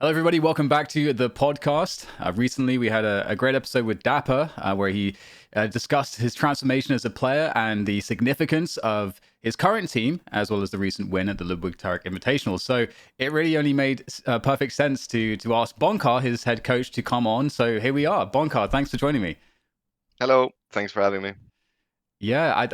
Hello, everybody. Welcome back to the podcast. Recently, we had a great episode with Dapr where he discussed his transformation as a player and the significance of his current team, as well as the recent win at the Ludwig Tarik Invitational. So it really only made perfect sense to ask Bonkar, his head coach, to come on. So here we are. Bonkar, thanks for joining me. Hello, thanks for having me. Yeah,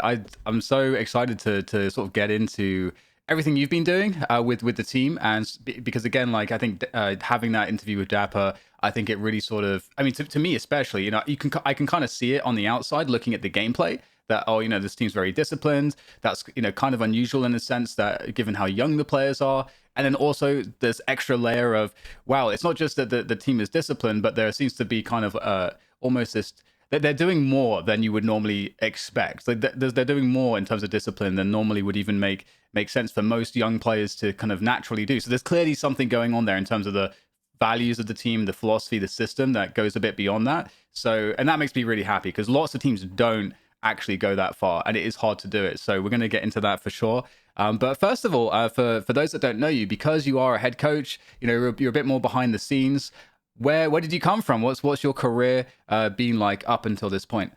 I'm so excited to sort of get into everything you've been doing with the team, and because again, like I think having that interview with Dapper, I think it really sort of, I mean, to me especially, I can kind of see it on the outside looking at the gameplay that this team's very disciplined. That's kind of unusual in the sense that given how young the players are. And then also this extra layer of, wow, it's not just that the team is disciplined, but there seems to be kind of almost this that they're doing more than you would normally expect. Like they're doing more in terms of discipline than normally would even make sense for most young players to kind of naturally do. So there's clearly something going on there in terms of the values of the team, the philosophy, the system that goes a bit beyond that. So, and that makes me really happy because lots of teams don't actually go that far, and it is hard to do it. So we're going to get into that for sure. But first of all, for those that don't know you, because you are a head coach, you're a bit more behind the scenes. Where did you come from? What's your career been like up until this point?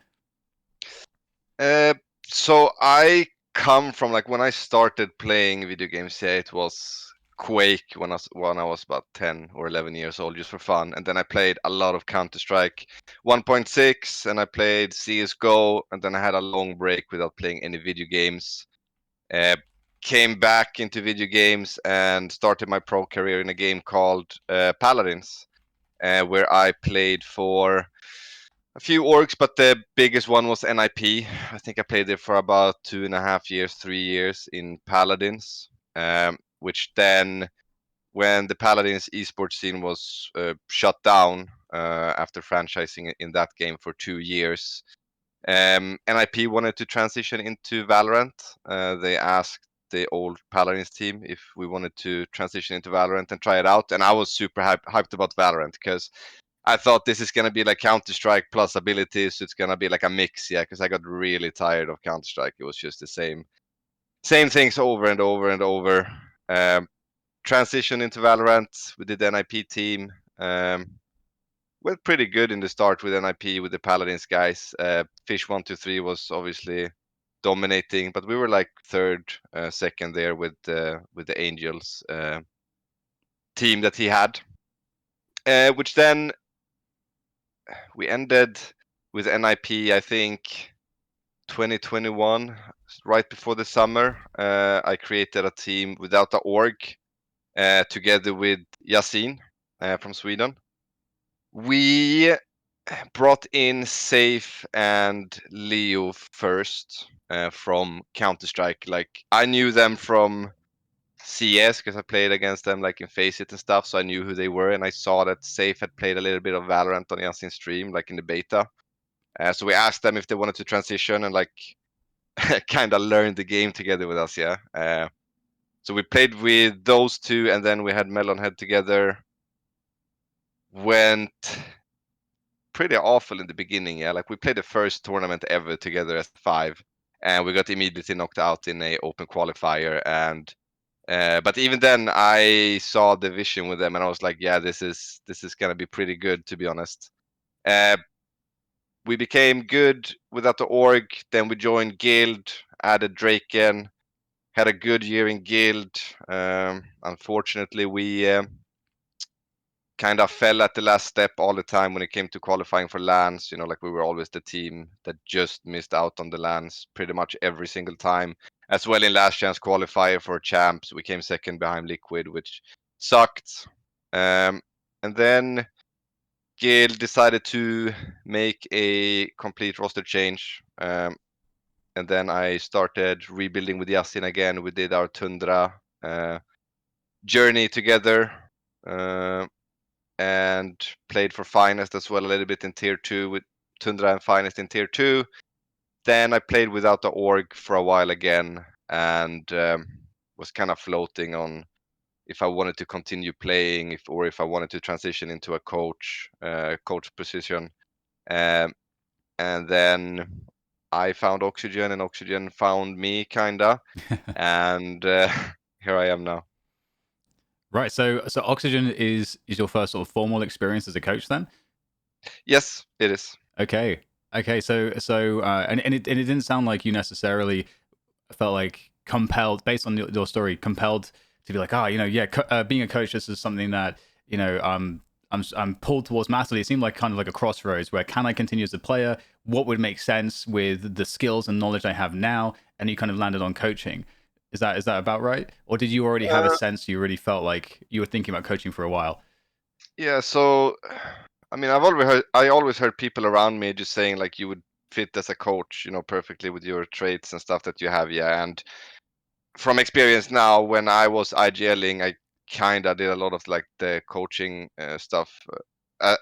So I come from like when I started playing video games, yeah, it was Quake when I was about 10 or 11 years old, just for fun. And then I played a lot of Counter-Strike 1.6, and I played CS:GO, and then I had a long break without playing any video games. Uh, Came back into video games and started my pro career in a game called Paladins, where I played for a few orgs, but the biggest one was NIP. I think I played there for about 2.5 years, 3 years in Paladins, which then, when the Paladins esports scene was shut down after franchising in that game for 2 years, NIP wanted to transition into Valorant. They asked the old Paladins team if we wanted to transition into Valorant and try it out, and I was super hyped about Valorant because I thought this is gonna be like Counter-Strike plus abilities. It's gonna be like a mix, yeah, because I got really tired of Counter-Strike. It was just the same things over and over and over. Transition into Valorant. We did the NIP team. Went pretty good in the start with NIP with the Paladins guys. Fish 123 was obviously dominating, but we were like third, second there with the Angels team that he had, which then we ended with NIP, I think 2021, right before the summer. I created a team without the org together with Yasin from Sweden. We brought in Safe and Leo first from Counter-Strike. Like, I knew them from CS because I played against them like in Faceit and stuff, so I knew who they were, and I saw that Safe had played a little bit of Valorant on Yasin's stream, like in the beta. So we asked them if they wanted to transition and like kind of learn the game together with us. Yeah. So we played with those two, and then we had Melonhead together. Went pretty awful in the beginning. Yeah, like we played the first tournament ever together as five, and we got immediately knocked out in a open qualifier. And but even then, I saw the vision with them, and I was like, yeah, this is gonna be pretty good, to be honest. Uh, we became good without the org. Then we joined Guild, added Draken, had a good year in Guild. Unfortunately, we kind of fell at the last step all the time when it came to qualifying for LANs. You know, like we were always the team that just missed out on the LANs pretty much every single time. As well, in last chance qualifier for champs, we came second behind Liquid, which sucked. And then Guild decided to make a complete roster change. And then I started rebuilding with Yasin again. We did our Tundra journey together, and played for Finest as well a little bit in Tier 2 with Tundra and Finest in Tier 2. Then I played without the org for a while again, and was kind of floating on if I wanted to continue playing, or if I wanted to transition into a coach position. Um, and then I found Oxygen, and Oxygen found me, kinda, and here I am now. Right. So Oxygen is your first sort of formal experience as a coach then? Yes, it is. Okay. Okay. And it didn't sound like you necessarily felt like compelled, based on your story, compelled to be like, oh, yeah, being a coach, this is something that I'm pulled towards massively. It seemed like kind of like a crossroads where can I continue as a player? What would make sense with the skills and knowledge I have now? And you kind of landed on coaching. Is that about right? Or did you already have a Uh, sense you already felt like you were thinking about coaching for a while? yeah, so I mean, I always heard people around me just saying like you would fit as a coach, perfectly with your traits and stuff that you have. Yeah, and from experience now, when I was IGLing, I kind of did a lot of like the coaching stuff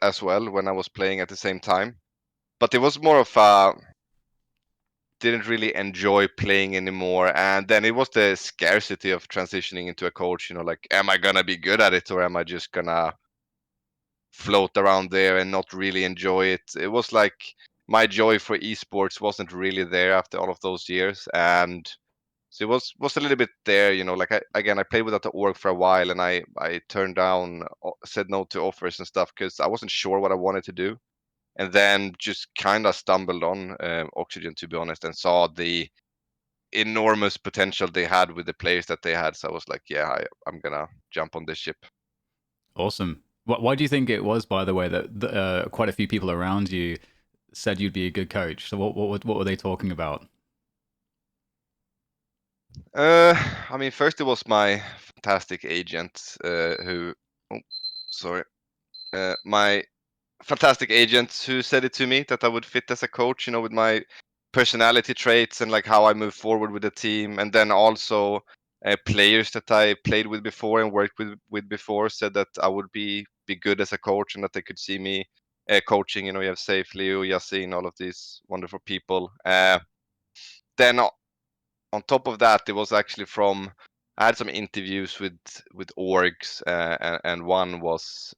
as well when I was playing at the same time. But it was more of a didn't really enjoy playing anymore, and then it was the scarcity of transitioning into a coach. Like, am I gonna be good at it, or am I just gonna float around there and not really enjoy it? It was like my joy for esports wasn't really there after all of those years, and so it was a little bit there. Like I played without the org for a while, and I turned down, said no to offers and stuff because I wasn't sure what I wanted to do, and then just kind of stumbled on Oxygen, to be honest, and saw the enormous potential they had with the players that they had. So I was like, yeah, I'm gonna jump on this ship. Awesome. Why do you think it was, by the way, that quite a few people around you said you'd be a good coach? So what were they talking about? Uh, I mean, first it was my fantastic agent, who, oh, sorry, my fantastic agent who said it to me that I would fit as a coach, with my personality traits and like how I move forward with the team. And then also players that I played with before and worked with before said that I would be good as a coach and that they could see me coaching. You have Safely, Yasin, all of these wonderful people. Then on top of that, it was actually from I had some interviews with orgs, and one was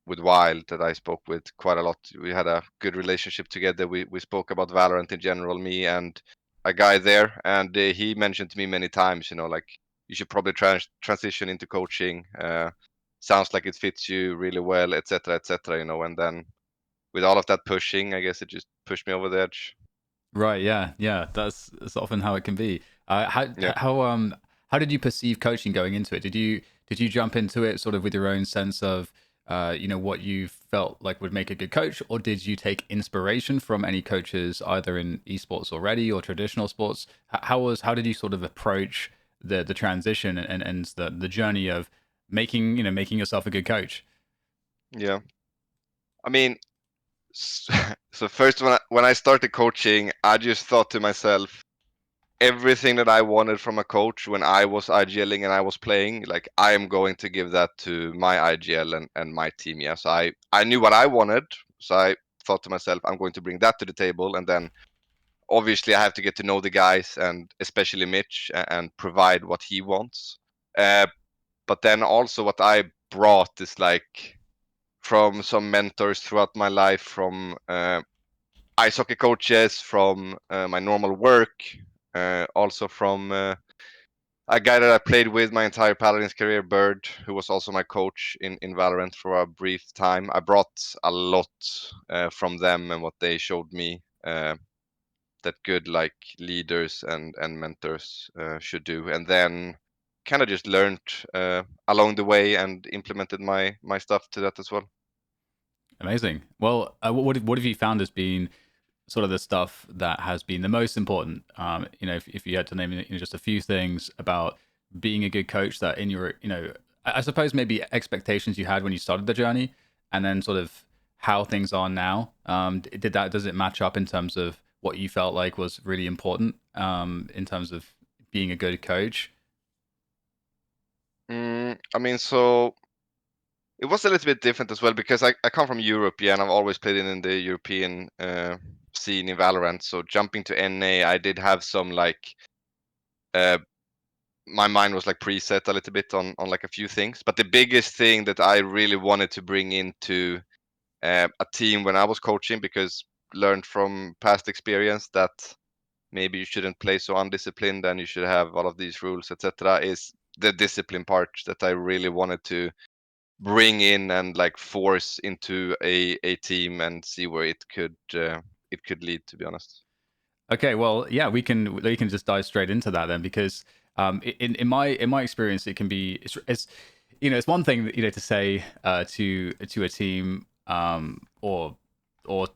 with Wild that I spoke with quite a lot. We had a good relationship together. We spoke about Valorant in general, me and a guy there, and he mentioned to me many times, like you should probably transition into coaching. Sounds like it fits you really well, etc., etc. And then with all of that pushing, I guess it just pushed me over the edge. Right. Yeah. Yeah. That's often how it can be. Yeah. How did you perceive coaching going into it? Did you jump into it sort of with your own sense of what you felt like would make a good coach, or did you take inspiration from any coaches either in esports already or traditional sports? How did you sort of approach the transition and the journey of making yourself a good coach? Yeah. I mean, S- So first, when I started coaching, I just thought to myself, everything that I wanted from a coach when I was IGLing and I was playing, like I am going to give that to my IGL and my team. Yeah, so I knew what I wanted, so I thought to myself, I'm going to bring that to the table, and then obviously I have to get to know the guys and especially Mitch and provide what he wants. Uh, but then also what I brought is like from some mentors throughout my life, from ice hockey coaches, from my normal work, also from a guy that I played with my entire Paladins career, Bird, who was also my coach in Valorant for a brief time. I brought a lot from them and what they showed me that good like leaders and mentors should do, and then kind of just learned along the way and implemented my stuff to that as well. Amazing. Well, what have you found has been sort of the stuff that has been the most important? If you had to name just a few things about being a good coach that in your, I suppose maybe expectations you had when you started the journey, and then sort of how things are now. Does it match up in terms of what you felt like was really important in terms of being a good coach? I mean, so it was a little bit different as well because I come from Europe, yeah, and I've always played in the European scene in Valorant. So jumping to NA, I did have some like uh, my mind was like preset a little bit on like a few things. But the biggest thing that I really wanted to bring into a team when I was coaching, because learned from past experience that maybe you shouldn't play so undisciplined and you should have all of these rules, etc., is the discipline part that I really wanted to bring in and like force into a team and see where it could lead, to be honest. Okay, well, yeah, we can just dive straight into that then, because in my experience, it can be it's you know, it's one thing, you know, to say to a team, or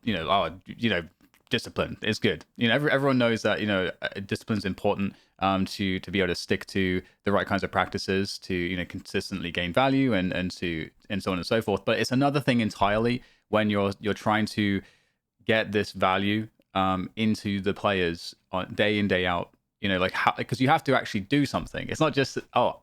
you know, oh, you know, discipline is good. You know, everyone knows that, you know, discipline's important, to be able to stick to the right kinds of practices to, you know, consistently gain value, and to, and so on and so forth. But it's another thing entirely when you're trying to get this value into the players on day in, day out. You know, like how, because you have to actually do something. It's not just, oh,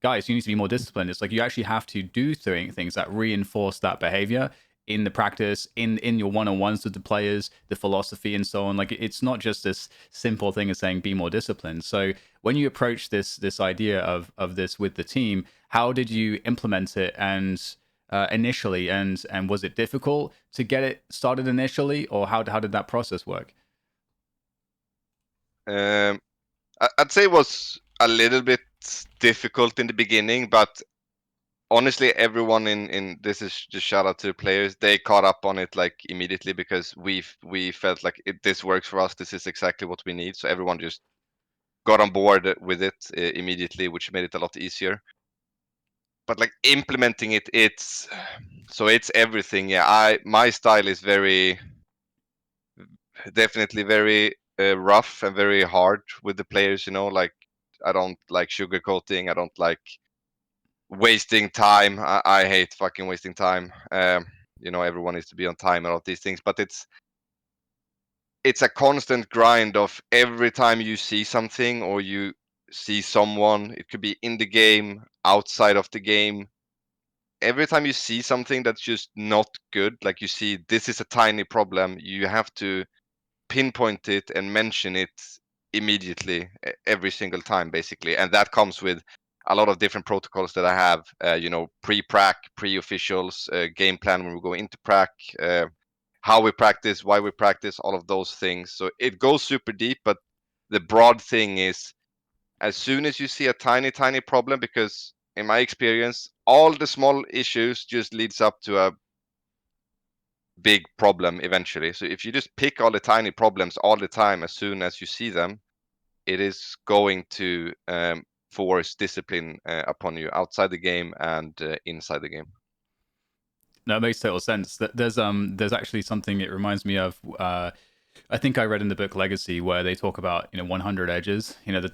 guys, you need to be more disciplined. It's like you actually have to do things that reinforce that behavior in the practice, in your one-on-ones with the players, the philosophy, and so on. Like, it's not just this simple thing as saying be more disciplined. So when you approach this idea of this with the team, how did you implement it, and initially, and was it difficult to get it started initially, or how did that process work? um, I'd say it was a little bit difficult in the beginning, but honestly, everyone in this is just shout out to the players. They caught up on it like immediately because we felt like this works for us. This is exactly what we need. So everyone just got on board with it immediately, which made it a lot easier. But like implementing it, it's everything. Yeah, my style is very definitely very rough and very hard with the players. You know, like I don't like sugarcoating. I don't like wasting time. I hate fucking wasting time. You know, everyone needs to be on time and all these things, but it's a constant grind of every time you see something or you see someone. It could be in the game, outside of the game. Every time you see something that's just not good, like you see this is a tiny problem, you have to pinpoint it and mention it immediately every single time, basically. And that comes with a lot of different protocols that I have, you know, pre-prac, pre-officials, game plan when we go into prac, how we practice, why we practice, all of those things. So it goes super deep, but the broad thing is as soon as you see a tiny problem, because in my experience all the small issues just leads up to a big problem eventually. So if you just pick all the tiny problems all the time, as soon as you see them, it is going to force discipline upon you outside the game and inside the game. No, it makes total sense. There's actually something it reminds me of. I think I read in the book Legacy where they talk about, you know, 100 edges. You know,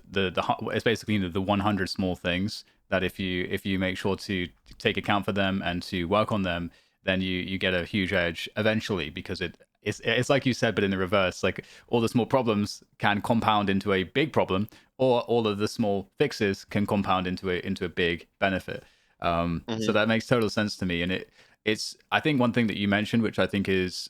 it's basically, you know, the 100 small things that if you make sure to take account for them and to work on them, then you get a huge edge eventually, because it's like you said, but in the reverse. Like, all the small problems can compound into a big problem, or all of the small fixes can compound into a big benefit. So Hmm. that makes total sense to me, and it's, I think one thing that you mentioned, which I think is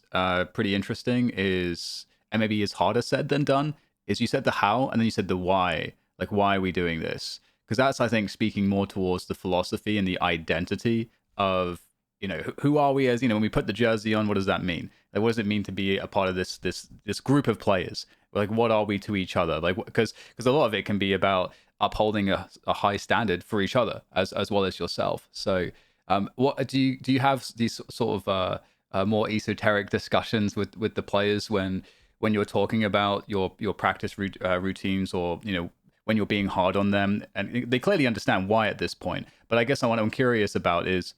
pretty interesting, is, and maybe is harder said than done, is you said the how, and then you said the why. Like, why are we doing this? Because that's, I think, speaking more towards the philosophy and the identity of, you know, who are we as, you know, when we put the jersey on, what does that mean? Like, what does it mean to be a part of this group of players? Like, what are we to each other? Like, because a lot of it can be about upholding a high standard for each other as well as yourself. So what do you have these sort of more esoteric discussions with the players when you're talking about your practice routines, or, you know, when you're being hard on them, and they clearly understand why at this point. But I guess what I'm curious about is,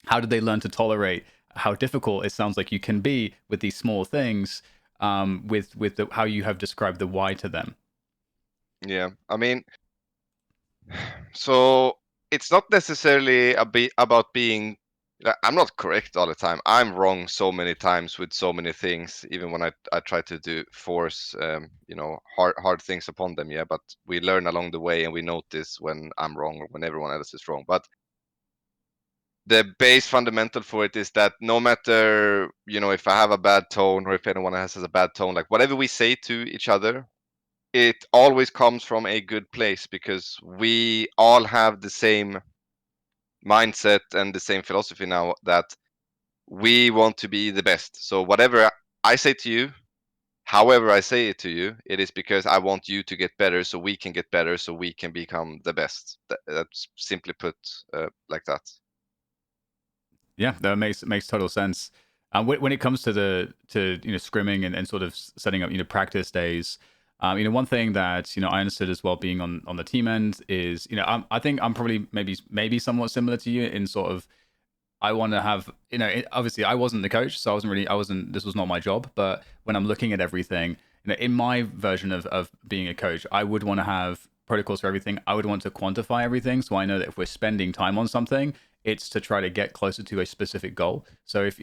how did they learn to tolerate how difficult it sounds like you can be with these small things, with how you have described the why to them. Yeah, I mean, so it's not necessarily about being. I'm not correct all the time. I'm wrong so many times with so many things, even when I try to force you know, hard things upon them. Yeah, but we learn along the way, and we notice when I'm wrong or when everyone else is wrong. But the base fundamental for it is that no matter, you know, if I have a bad tone or if anyone else has a bad tone, like whatever we say to each other, it always comes from a good place because we all have the same mindset and the same philosophy now, that we want to be the best. So whatever I say to you, However I say it to you, it is because I want you to get better, so we can get better, so we can become the best. That's simply put, like that. Yeah, that makes total sense. When it comes to scrimming and sort of setting up practice days, one thing that I understood as well being on the team end is I think I'm probably maybe somewhat similar to you in sort of I want to have, obviously I wasn't the coach, so this was not my job. But when I'm looking at everything, in my version of being a coach, I would want to have protocols for everything. I would want to quantify everything. So I know that if we're spending time on something, it's to try to get closer to a specific goal. So if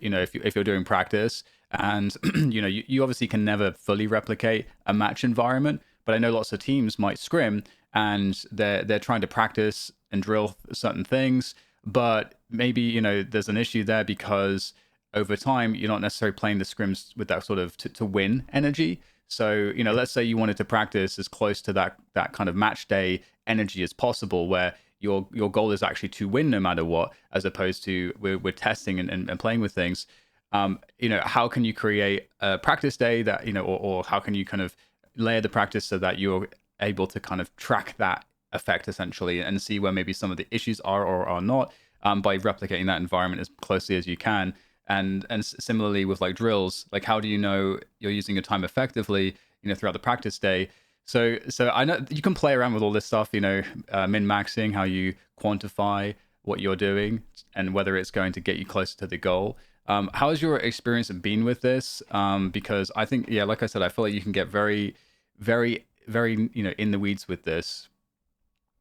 you're doing practice and, you obviously can never fully replicate a match environment, but I know lots of teams might scrim and they're trying to practice and drill certain things, but maybe there's an issue there because over time you're not necessarily playing the scrims with that sort of to win energy. So let's say you wanted to practice as close to that kind of match day energy as possible, where your goal is actually to win no matter what, as opposed to we're testing and playing with things. How can you create a practice day that or how can you kind of layer the practice so that you're able to kind of track that effect essentially and see where maybe some of the issues are or are not, by replicating that environment as closely as you can. And similarly with like drills, like how do you know you're using your time effectively throughout the practice day? So I know you can play around with all this stuff, min maxing, how you quantify what you're doing and whether it's going to get you closer to the goal. How has your experience been with this? Because I think, yeah, like I said, I feel like you can get very, very, very, in the weeds with this.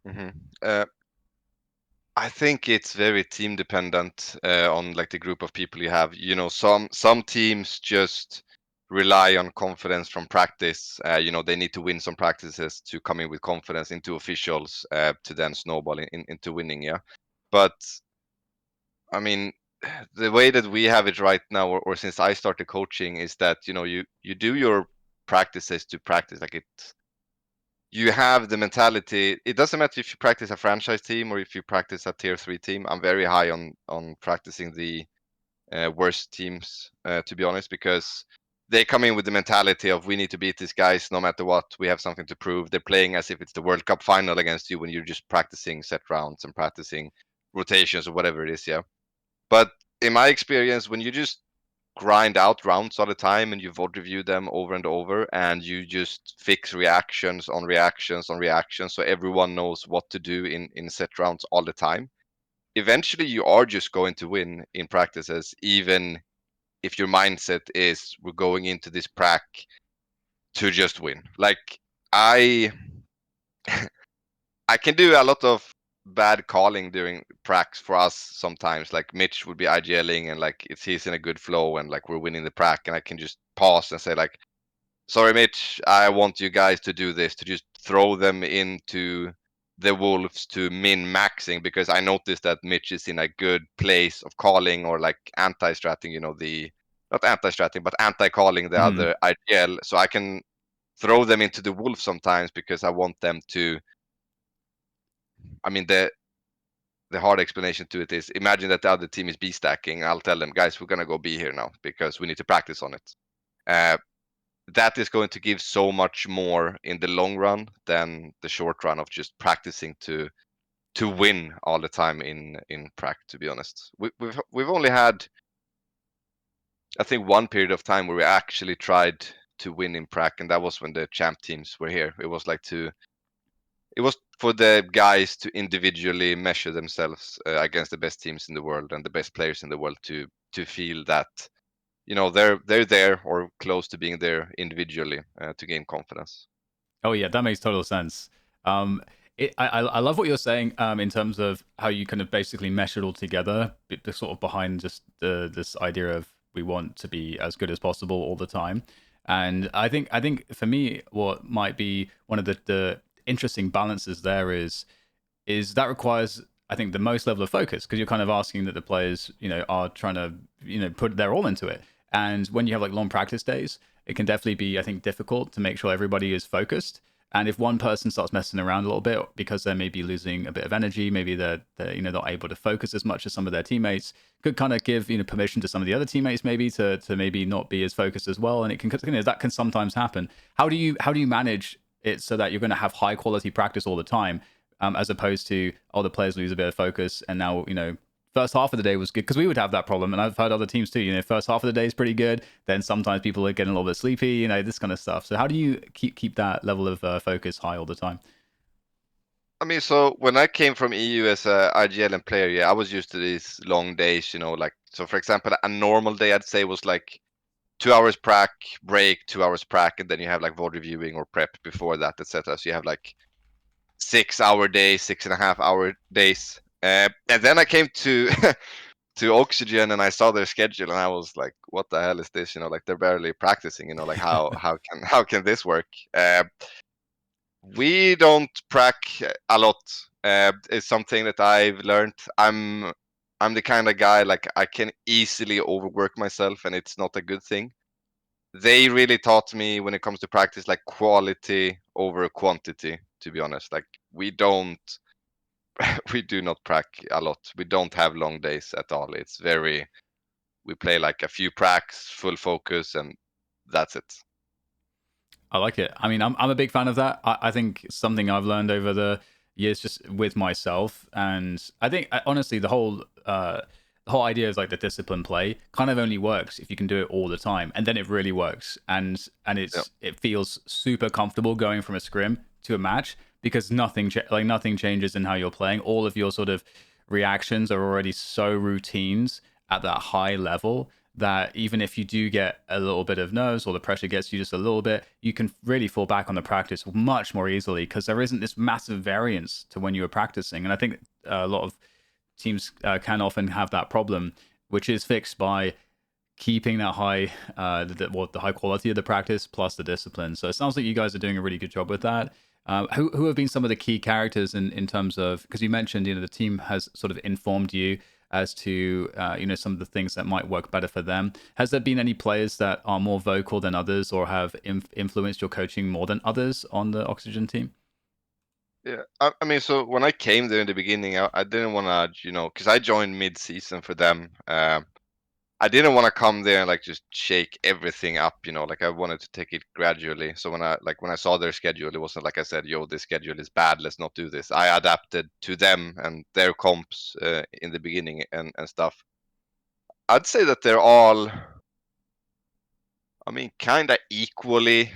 Hmm. I think it's very team dependent, on like the group of people you have. Some teams just rely on confidence from practice. They need to win some practices to come in with confidence into officials, to then snowball into winning. Yeah, but I mean, the way that we have it right now, or since I started coaching, is that you do your practices to practice. Like, you have the mentality. It doesn't matter if you practice a franchise team or if you practice a tier 3 team. I'm very high on practicing the worst teams, to be honest, because they come in with the mentality of we need to beat these guys no matter what. We have something to prove. They're playing as if it's the World Cup final against you when you're just practicing set rounds and practicing rotations or whatever it is. Yeah. But in my experience, when you just grind out rounds all the time and you VOD review them over and over and you just fix reactions on reactions on reactions so everyone knows what to do in set rounds all the time, eventually you are just going to win in practices, even if your mindset is we're going into this prac to just win. Like, I I can do a lot of bad calling during pracs for us sometimes. Like, Mitch would be IGLing and like if he's in a good flow and like we're winning the prac, and I can just pause and say like, sorry Mitch, I want you guys to do this, to just throw them into the wolves to min maxing, because I noticed that Mitch is in a good place of calling or like anti-stratting, the not anti-stratting but anti-calling the Mhm. other IGL, so I can throw them into the wolf sometimes because I want them to. I mean, the hard explanation to it is, imagine that the other team is B stacking. I'll tell them, guys, we're gonna go B here now because we need to practice on it. Uh, that is going to give so much more in the long run than the short run of just practicing to win all the time in prac. To be honest, we've only had, I think, one period of time where we actually tried to win in prac, and that was when the champ teams were here. It was for the guys to individually measure themselves against the best teams in the world and the best players in the world to feel that they're there or close to being there individually, to gain confidence. Oh yeah, that makes total sense. Um, I love what you're saying, in terms of how you kind of basically mesh it all together, sort of behind just this idea of we want to be as good as possible all the time. And I think for me, what might be one of the interesting balances there is that requires, I think, the most level of focus, because you're kind of asking that the players are trying to put their all into it. And when you have like long practice days, it can definitely be, I think, difficult to make sure everybody is focused. And if one person starts messing around a little bit because they're maybe losing a bit of energy, maybe they're not able to focus as much as some of their teammates, could kind of give permission to some of the other teammates maybe to maybe not be as focused as well, and it can that can sometimes happen. How do you manage it so that you're going to have high quality practice all the time, as opposed to the players lose a bit of focus and now first half of the day was good, because we would have that problem, and I've heard other teams too. First half of the day is pretty good, then sometimes people are getting a little bit sleepy, this kind of stuff. So how do you keep that level of focus high all the time? I mean, so when I came from EU as a IGL player, yeah, I was used to these long days, like, so for example, a normal day I'd say was like 2 hours prac, break, 2 hours prac, and then you have like VOD reviewing or prep before that, etc. So you have like 6 hour days, 6.5 hour days. And then I came to to Oxygen and I saw their schedule and I was like, what the hell is this? Like they're barely practicing, like how can this work? We don't prac a lot. It's something that I've learned. I'm the kind of guy, like, I can easily overwork myself and it's not a good thing. They really taught me when it comes to practice, like, quality over quantity, to be honest. Like, we do not prac a lot. We don't have long days at all. We play like a few pracs, full focus, and that's it. I like it. I mean, I'm a big fan of that. I think something I've learned over the years just with myself, and I think honestly the whole idea is like the discipline play kind of only works if you can do it all the time, and then it really works, and Yep. it feels super comfortable going from a scrim to a match, because nothing changes in how you're playing. All of your sort of reactions are already so routines at that high level that even if you do get a little bit of nerves or the pressure gets you just a little bit, you can really fall back on the practice much more easily, because there isn't this massive variance to when you were practicing. And I think a lot of teams can often have that problem, which is fixed by keeping that high, the high quality of the practice plus the discipline. So it sounds like you guys are doing a really good job with that. Who have been some of the key characters in terms of, because you mentioned the team has sort of informed you as to some of the things that might work better for them. Has there been any players that are more vocal than others, or have influenced your coaching more than others on the Oxygen team? Yeah, I mean, so when I came there in the beginning, I didn't want to, because I joined mid-season for them. I didn't want to come there and like just shake everything up, like I wanted to take it gradually. So when I saw their schedule, it wasn't like I said, "Yo, this schedule is bad. Let's not do this." I adapted to them and their comps in the beginning and stuff. I'd say that they're all, I mean, kind of equally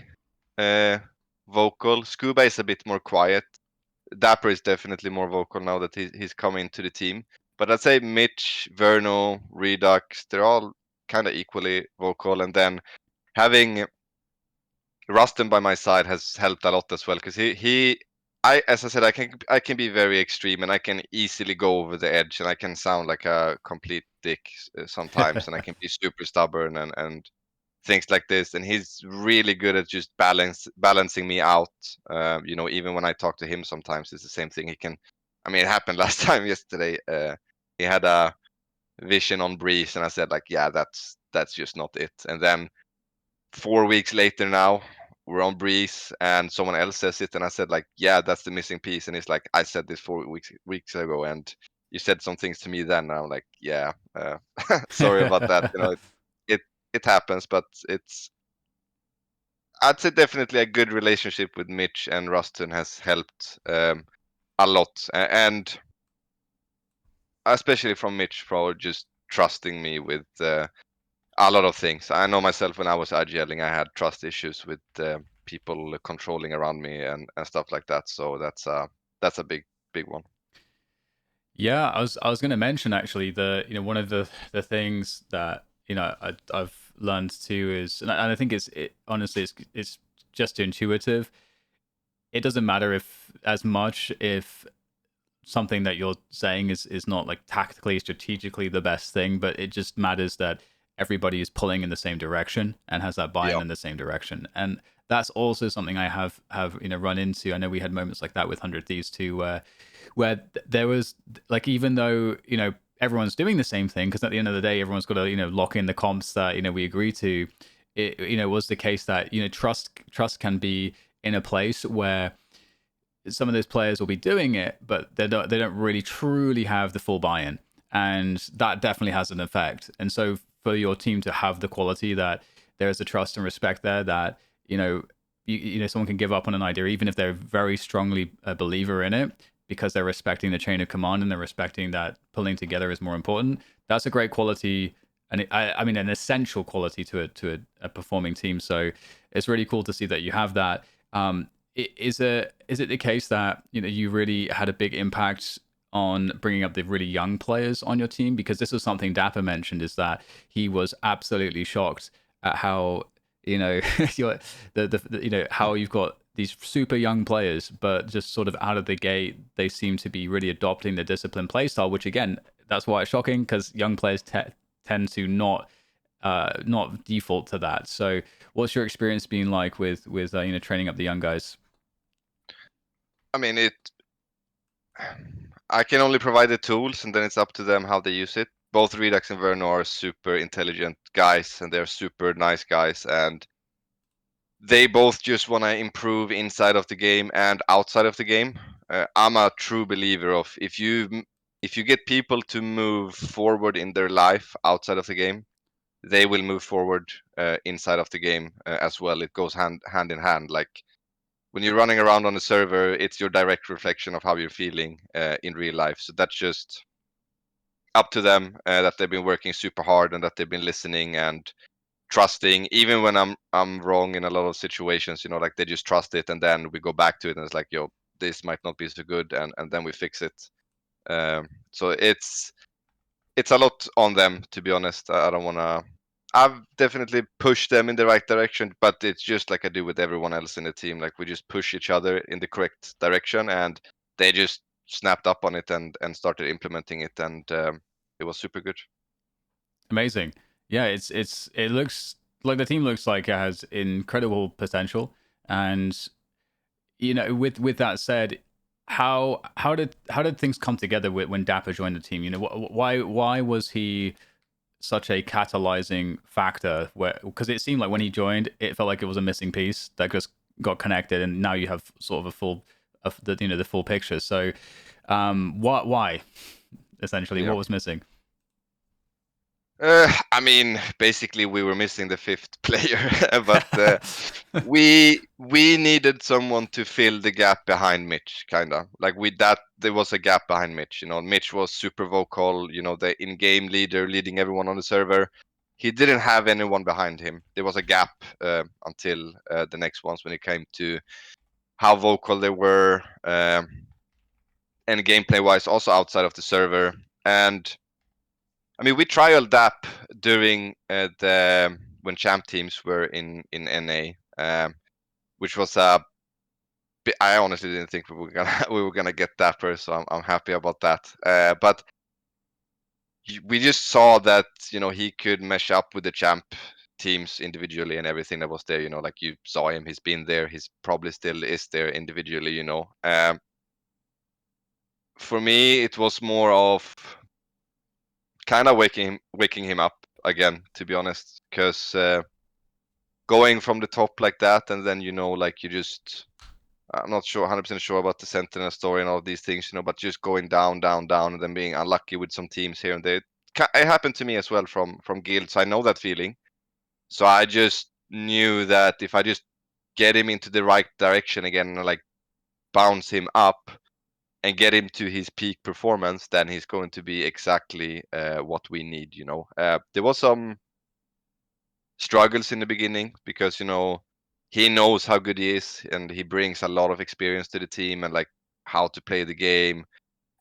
uh, vocal. Scuba is a bit more quiet. dapr is definitely more vocal now that he's coming to the team. But I'd say Mitch, Verno, Redux, they're all kind of equally vocal. And then having Rustin by my side has helped a lot as well, because as I said, I can be very extreme and I can easily go over the edge and I can sound like a complete dick sometimes, and I can be super stubborn and things like this. And he's really good at just balancing me out. Even when I talk to him, sometimes it's the same thing. He can, I mean, it happened last time yesterday. He had a vision on Breeze, and I said like, yeah, that's just not it. And then 4 weeks later now, we're on Breeze, and someone else says it, and I said like, yeah, that's the missing piece. And he's like, I said this 4 weeks ago, and you said some things to me then. And I'm like, yeah, sorry about that. It it happens, but I'd say definitely a good relationship with Mitch and Rustin has helped a lot, and especially from Mitch for just trusting me with a lot of things. I know myself, when I was IGLing, I had trust issues with people controlling around me and stuff like that. So that's a big one. Yeah, I was going to mention actually the one of the things that I've learned too is, and I think honestly it's just intuitive. It doesn't matter if as much if something that you're saying is not like tactically strategically the best thing, but it just matters that everybody is pulling in the same direction and has that buy-in Yeah. in the same direction. And that's also something I have run into. I know we had moments like that with 100 Thieves too, where there was like, even though everyone's doing the same thing, because at the end of the day everyone's got to lock in the comps that we agree to. It was the case that trust can be in a place where some of those players will be doing it, but they don't really truly have the full buy-in, and that definitely has an effect. And so for your team to have the quality that there's a trust and respect there, that someone can give up on an idea even if they're very strongly a believer in it, because they're respecting the chain of command and they're respecting that pulling together is more important. That's a great quality, and I mean an essential quality to a performing team. So it's really cool to see that you have that. Is it the case that you really had a big impact on bringing up the really young players on your team? Because this was something dapr mentioned, is that he was absolutely shocked at how you're, how you've got these super young players, but just sort of out of the gate they seem to be really adopting the disciplined playstyle, which again, that's why it's shocking, because young players tend to not default to that. So what's your experience been like with training up the young guys? I mean, I can only provide the tools, and then it's up to them how they use it. Both Redux and Verno are super intelligent guys, and they're super nice guys, and they both just want to improve inside of the game and outside of the game. I'm a true believer of if you get people to move forward in their life outside of the game, they will move forward inside of the game as well. It goes hand in hand. Like when you're running around on a server, it's your direct reflection of how you're feeling in real life. So that's just up to them, that they've been working super hard and that they've been listening and trusting, even when I'm wrong in a lot of situations. Like they just trust it, and then we go back to it, and it's like, yo, this might not be so good, and then we fix it. So it's a lot on them, to be honest. I don't want to. I've definitely pushed them in the right direction, but it's just like I do with everyone else in the team. Like we just push each other in the correct direction, and they just snapped up on it and started implementing it, and it was super good. Amazing. Yeah, it looks like the team looks like it has incredible potential. And with that said, how did things come together when dapr joined the team? Why was he such a catalyzing factor? Where, because it seemed like when he joined, it felt like it was a missing piece that just got connected, and now you have sort of a full of the full picture. So why essentially, Yeah. what was missing? I mean, basically, we were missing the fifth player, but we needed someone to fill the gap behind Mitch, kind of like with that. There was a gap behind Mitch. Mitch was super vocal. The in-game leader, leading everyone on the server. He didn't have anyone behind him. There was a gap until the next ones when it came to how vocal they were, and gameplay-wise, also outside of the server. And I mean, we trialed DAP during the when champ teams were in NA, which was I honestly didn't think we were gonna we were gonna get Dapper, so I'm happy about that. But we just saw that he could mesh up with the champ teams individually and everything that was there. Like you saw him, he's been there, he's probably still is there individually. For me, it was more of kind of waking him up again, to be honest, because going from the top like that, and then like you just, I'm not sure 100% sure about the Sentinel story and all of these things, but just going down, down, down, and then being unlucky with some teams here and there. It happened to me as well from guilds. So I know that feeling. So I just knew that if I just get him into the right direction again and like bounce him up and get him to his peak performance, then he's going to be exactly what we need. There was some struggles in the beginning because he knows how good he is, and he brings a lot of experience to the team and like how to play the game,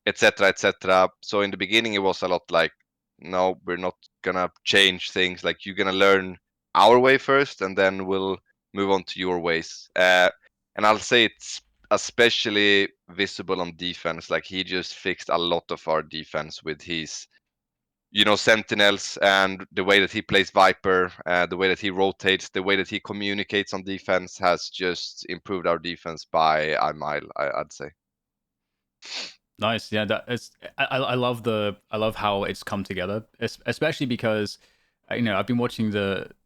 etc., etc. So in the beginning it was a lot like, no, we're not gonna change things, like you're gonna learn our way first and then we'll move on to your ways. And I'll say it's especially visible on defense. Like he just fixed a lot of our defense with his sentinels, and the way that he plays Viper, the way that he rotates, the way that he communicates on defense has just improved our defense by a mile, I'd say. Nice. Yeah, that it's I love how it's come together, especially because I've been watching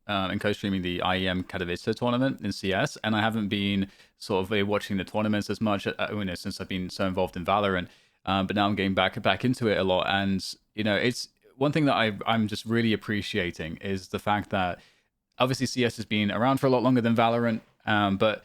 and co-streaming the IEM Katowice tournament in CS, and I haven't been sort of watching the tournaments as much, since I've been so involved in Valorant. But now I'm getting back into it a lot, and it's one thing that I'm just really appreciating is the fact that obviously CS has been around for a lot longer than Valorant, but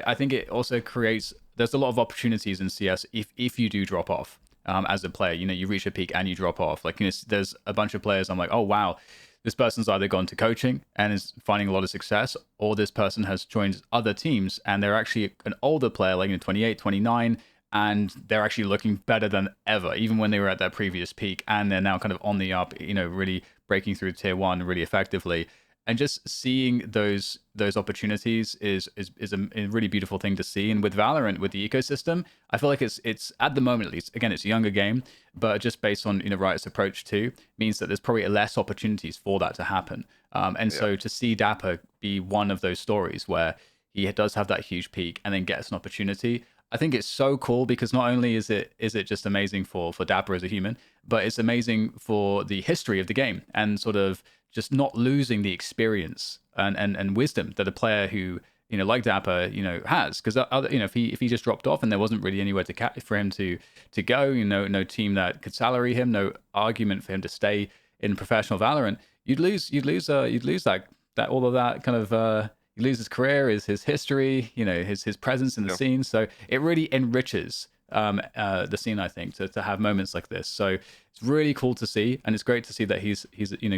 I think it also creates there's a lot of opportunities in CS if you do drop off as a player. You reach a peak and you drop off. Like there's a bunch of players I'm like, oh wow, this person's either gone to coaching and is finding a lot of success, or this person has joined other teams and they're actually an older player, like 28, 29, and they're actually looking better than ever, even when they were at their previous peak, and they're now kind of on the up, really breaking through tier one really effectively. And just seeing those opportunities is a really beautiful thing to see. And with Valorant, with the ecosystem, I feel like it's at the moment, at least, again, it's a younger game, but just based on Riot's approach too, means that there's probably less opportunities for that to happen. And Yeah. so to see dapr be one of those stories where he does have that huge peak and then gets an opportunity, I think it's so cool, because not only is it just amazing for dapr as a human, but it's amazing for the history of the game and sort of just not losing the experience and wisdom that a player who like dapr has. Because if he just dropped off and there wasn't really anywhere for him to go, no team that could salary him, no argument for him to stay in professional Valorant, you'd lose that all of that kind of you lose his career, his history, his presence in the Yeah. scene. So it really enriches the scene, I think, to have moments like this. So it's really cool to see, and it's great to see that he's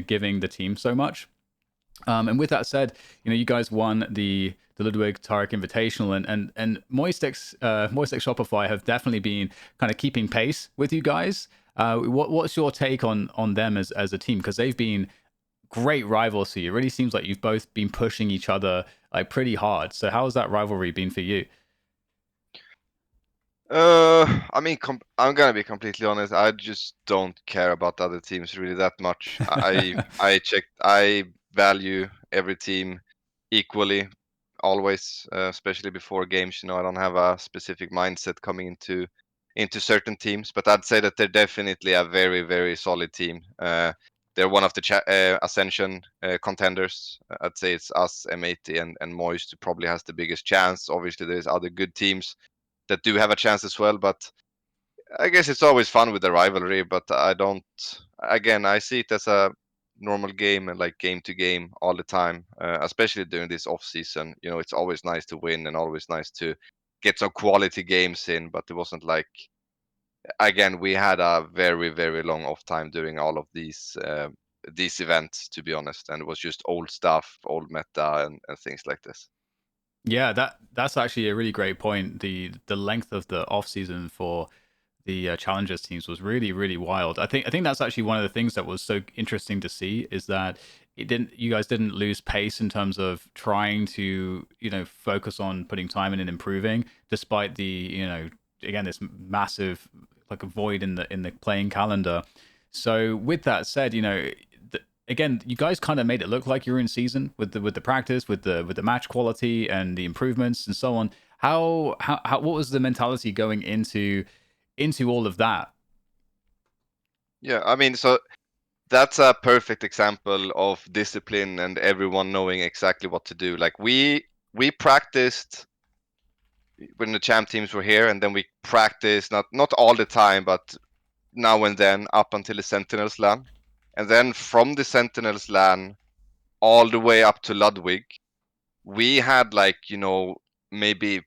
giving the team so much. And with that said, you guys won the Ludwig Tarik Invitational, and Moistex Shopify have definitely been kind of keeping pace with you guys. What's your take on them as a team? Because they've been great rivals to you. It really seems like you've both been pushing each other like pretty hard. So how has that rivalry been for you? I mean, I'm gonna be completely honest. I just don't care about the other teams really that much. I value every team equally, always, especially before games. I don't have a specific mindset coming into certain teams, but I'd say that they're definitely a very, very solid team. They're one of the Ascension contenders. I'd say it's us, M80, and Moist who probably has the biggest chance. Obviously, there's other good teams that do have a chance as well. But I guess it's always fun with the rivalry. But I don't. Again, I see it as a normal game and like game to game all the time, especially during this off season. It's always nice to win and always nice to get some quality games in. But it wasn't like, again, we had a very, very long off time during all of these events, to be honest, and it was just old stuff, old meta, and things like this. Yeah, that's actually a really great point. The length of the off season for the challengers teams was really wild. I think that's actually one of the things that was so interesting to see, is that you guys didn't lose pace in terms of trying to focus on putting time in and improving, despite the again, this massive like a void in the playing calendar. So with that said, again, you guys kind of made it look like you're in season with the practice, with the match quality and the improvements and so on. How what was the mentality going into all of that? Yeah, I mean, so that's a perfect example of discipline and everyone knowing exactly what to do. Like we practiced when the champ teams were here, and then we practiced not all the time, but now and then up until the Sentinels LAN, and then from the Sentinels LAN all the way up to Ludwig, we had like maybe,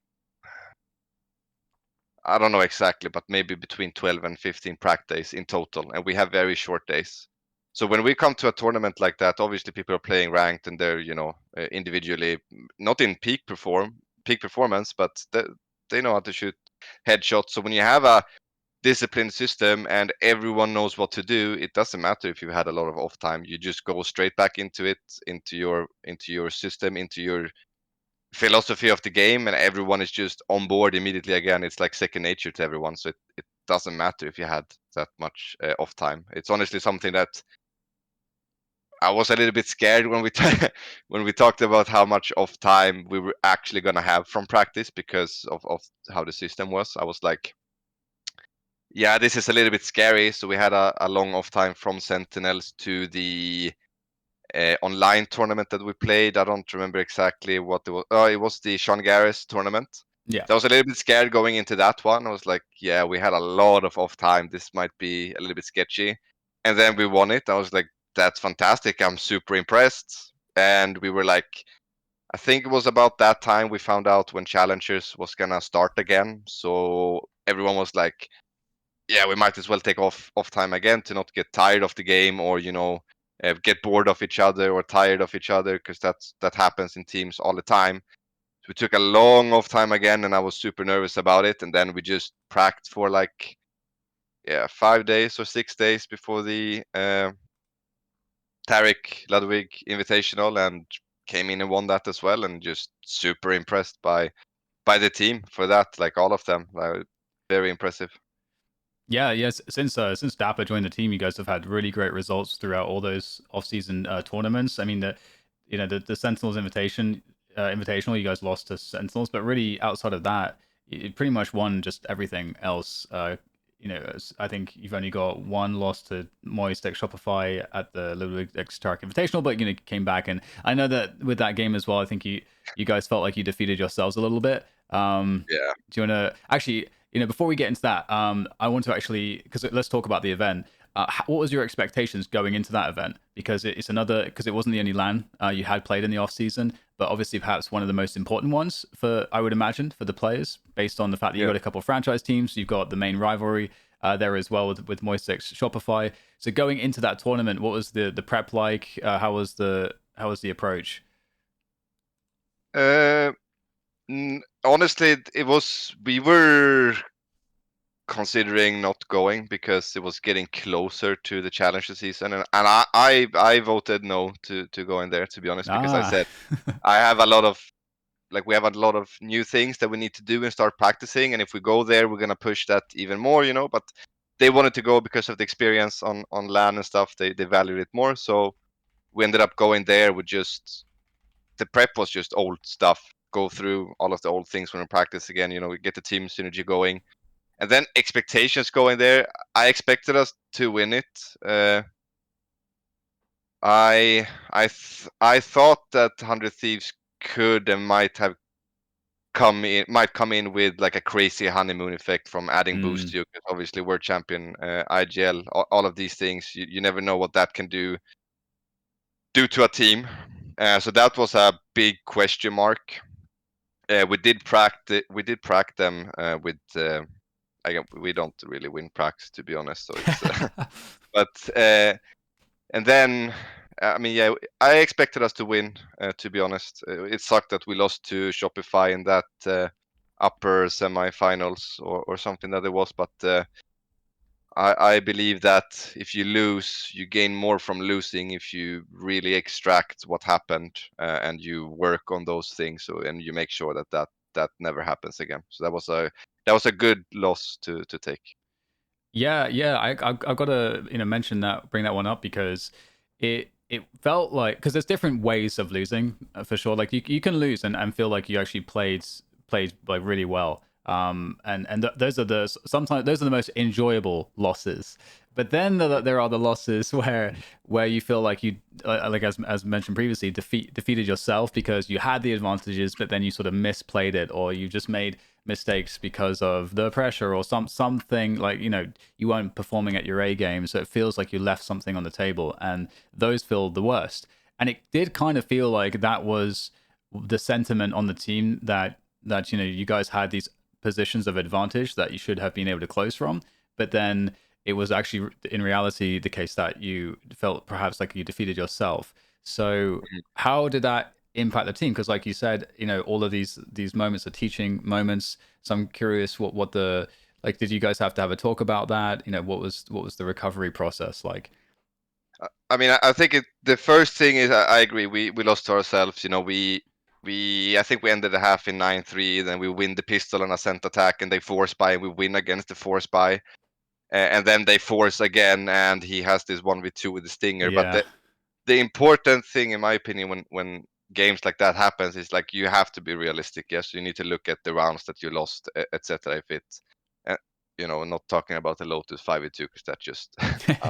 I don't know exactly, but maybe between 12 and 15 practice days in total, and we have very short days. So when we come to a tournament like that, obviously people are playing ranked and they're individually not in peak performance, but they know how to shoot headshots. So when you have a disciplined system and everyone knows what to do, it doesn't matter if you had a lot of off time. You just go straight back into it, into your system, into your philosophy of the game, and everyone is just on board immediately again. It's like second nature to everyone, so it doesn't matter if you had that much off time. It's honestly something that I was a little bit scared when we when we talked about how much off time we were actually gonna have from practice because of how the system was. I was like, yeah, this is a little bit scary. So we had a long off time from Sentinels to the online tournament that we played. I don't remember exactly what it was. Oh, it was the Sean Garris tournament. Yeah. So I was a little bit scared going into that one. I was like, yeah, we had a lot of off time. This might be a little bit sketchy. And then we won it. I was like, that's fantastic. I'm super impressed. And we were like, I think it was about that time we found out when Challengers was gonna start again. So everyone was like, yeah, we might as well take off time again to not get tired of the game, or get bored of each other or tired of each other, because that happens in teams all the time. So we took a long off time again, and I was super nervous about it. And then we just practiced for like 5 days or 6 days before the Tarik Ludwig Invitational, and came in and won that as well. And just super impressed by the team for that, like all of them, like, very impressive. Yeah, yes. Since dapr joined the team, you guys have had really great results throughout all those off-season tournaments. I mean, the Sentinels invitational, you guys lost to Sentinels, but really outside of that, you pretty much won just everything else. I think you've only got one loss to Moist X Shopify at the Ludwig X Tarik Invitational, but came back. And I know that with that game as well, I think you guys felt like you defeated yourselves a little bit. Yeah. Do you want to actually? Before we get into that, I want to actually, because let's talk about the event. What was your expectations going into that event? Because because it wasn't the only LAN you had played in the off season, but obviously perhaps one of the most important ones for, I would imagine, for the players, based on the fact that you Yeah. got a couple of franchise teams, you've got the main rivalry there as well with Moistix Shopify. So going into that tournament, what was the prep like? How was the approach? Uh, Honestly, it was, we were considering not going because it was getting closer to the challenger season, and I voted no to go in there, to be honest, because I Ah, said I have a lot of, like, we have a lot of new things that we need to do and start practicing, and if we go there, we're gonna push that even more, but they wanted to go because of the experience on LAN and stuff. They valued it more, so we ended up going there with just, the prep was just old stuff, go through all of the old things when we practice again, we get the team synergy going. And then expectations going there, I expected us to win it. I thought that 100 Thieves could and might come in with like a crazy honeymoon effect from adding boost mm, to you. 'Cause obviously, world champion, IGL, all of these things, you never know what that can do to a team. So that was a big question mark. We did prac them with. We don't really win pracs, to be honest. So it's but and then, I mean, yeah, I expected us to win. To be honest, it sucked that we lost to Shopify in that upper semifinals, or something that it was. But I believe that if you lose, you gain more from losing if you really extract what happened, and you work on those things. So, and you make sure that never happens again. So that was a good loss to take. yeah. I've got to mention that, bring that one up because it felt like, because there's different ways of losing for sure. Like you can lose and feel like you actually played like really well. Those are sometimes those are the most enjoyable losses. But then there are the losses where you feel like you like as mentioned previously, defeated yourself because you had the advantages, but then you sort of misplayed it, or you just made mistakes because of the pressure or something, like you weren't performing at your A game, so it feels like you left something on the table, and those feel the worst. And it did kind of feel like that was the sentiment on the team, that you guys had these positions of advantage that you should have been able to close from, but then it was actually in reality the case that you felt perhaps like you defeated yourself. So how did that impact the team? Because like you said, all of these moments are teaching moments. So I'm curious what the, like, did you guys have to have a talk about that? What was the recovery process like? I mean, I think the first thing is, I agree. We lost to ourselves. I think we ended the half in 9-3. Then we win the pistol and ascent attack, and they force buy, and we win against the force buy. And then they force again, and he has this 1v2 with the stinger. But Yeah. the important thing, in my opinion, when games like that happens, is like you have to be realistic. Yes, you need to look at the rounds that you lost, etc. If it's, uh, not talking about the Lotus 5v2, because that just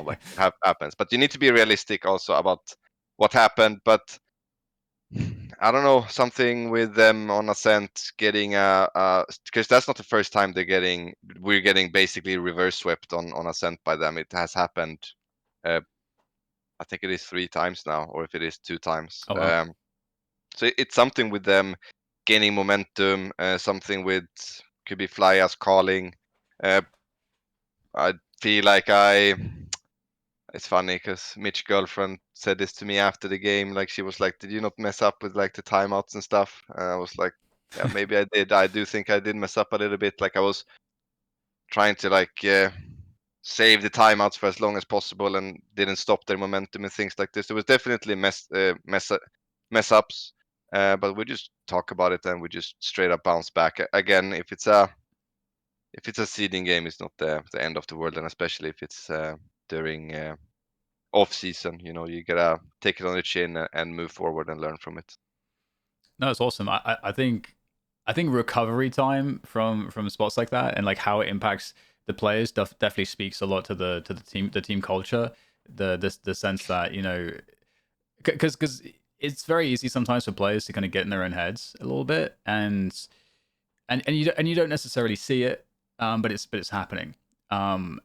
like happens. But you need to be realistic also about what happened, but I don't know, something with them on Ascent getting because that's not the first time we're getting basically reverse swept on Ascent by them. It has happened, uh, I think it is 3 times now, or if it is 2 times. Oh well. So it's something with them gaining momentum, something with could be Flyas calling. Uh, I feel like it's funny because Mitch's girlfriend said this to me after the game. Like she was like, "Did you not mess up with like the timeouts and stuff?" And I was like, "Yeah, maybe I did. I do think I did mess up a little bit. Like I was trying to save the timeouts for as long as possible and didn't stop their momentum and things like this. There was definitely mess ups, but we just talk about it and we just straight up bounce back. Again, if it's a seeding game, it's not the end of the world, and especially if it's during off season, you gotta take it on the chin and move forward and learn from it. No, it's awesome. I think recovery time from spots like that and like how it impacts the players definitely speaks a lot to the team culture. The sense that because it's very easy sometimes for players to kind of get in their own heads a little bit and you don't necessarily see it, but it's happening. And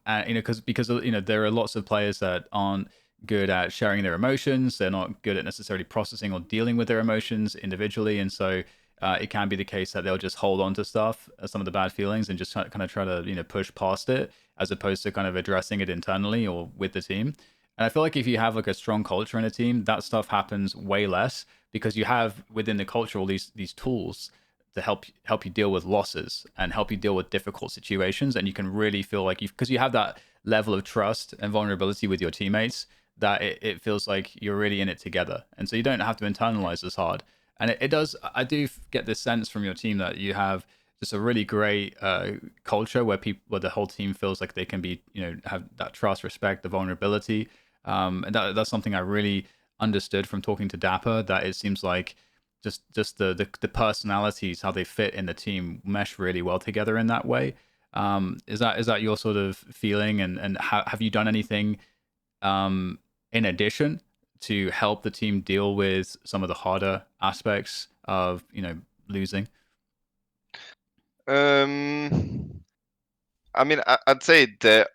because there are lots of players that aren't good at sharing their emotions. They're not good at necessarily processing or dealing with their emotions individually, and so it can be the case that they'll just hold on to stuff, some of the bad feelings, and just kind of try to push past it, as opposed to kind of addressing it internally or with the team. And I feel like if you have like a strong culture in a team, that stuff happens way less because you have within the culture all these tools to help you deal with losses and help you deal with difficult situations, and you can really feel like because you have that level of trust and vulnerability with your teammates that it feels like you're really in it together, and so you don't have to internalize as hard. And it does. I do get this sense from your team that you have just a really great culture where the whole team feels like they can be have that trust, respect, the vulnerability, and that's something I really understood from talking to dapr, that it seems like just the personalities, how they fit in the team, mesh really well together in that way. Is that your sort of feeling? And have you done anything in addition to help the team deal with some of the harder aspects of losing? Um, I mean, I'd say the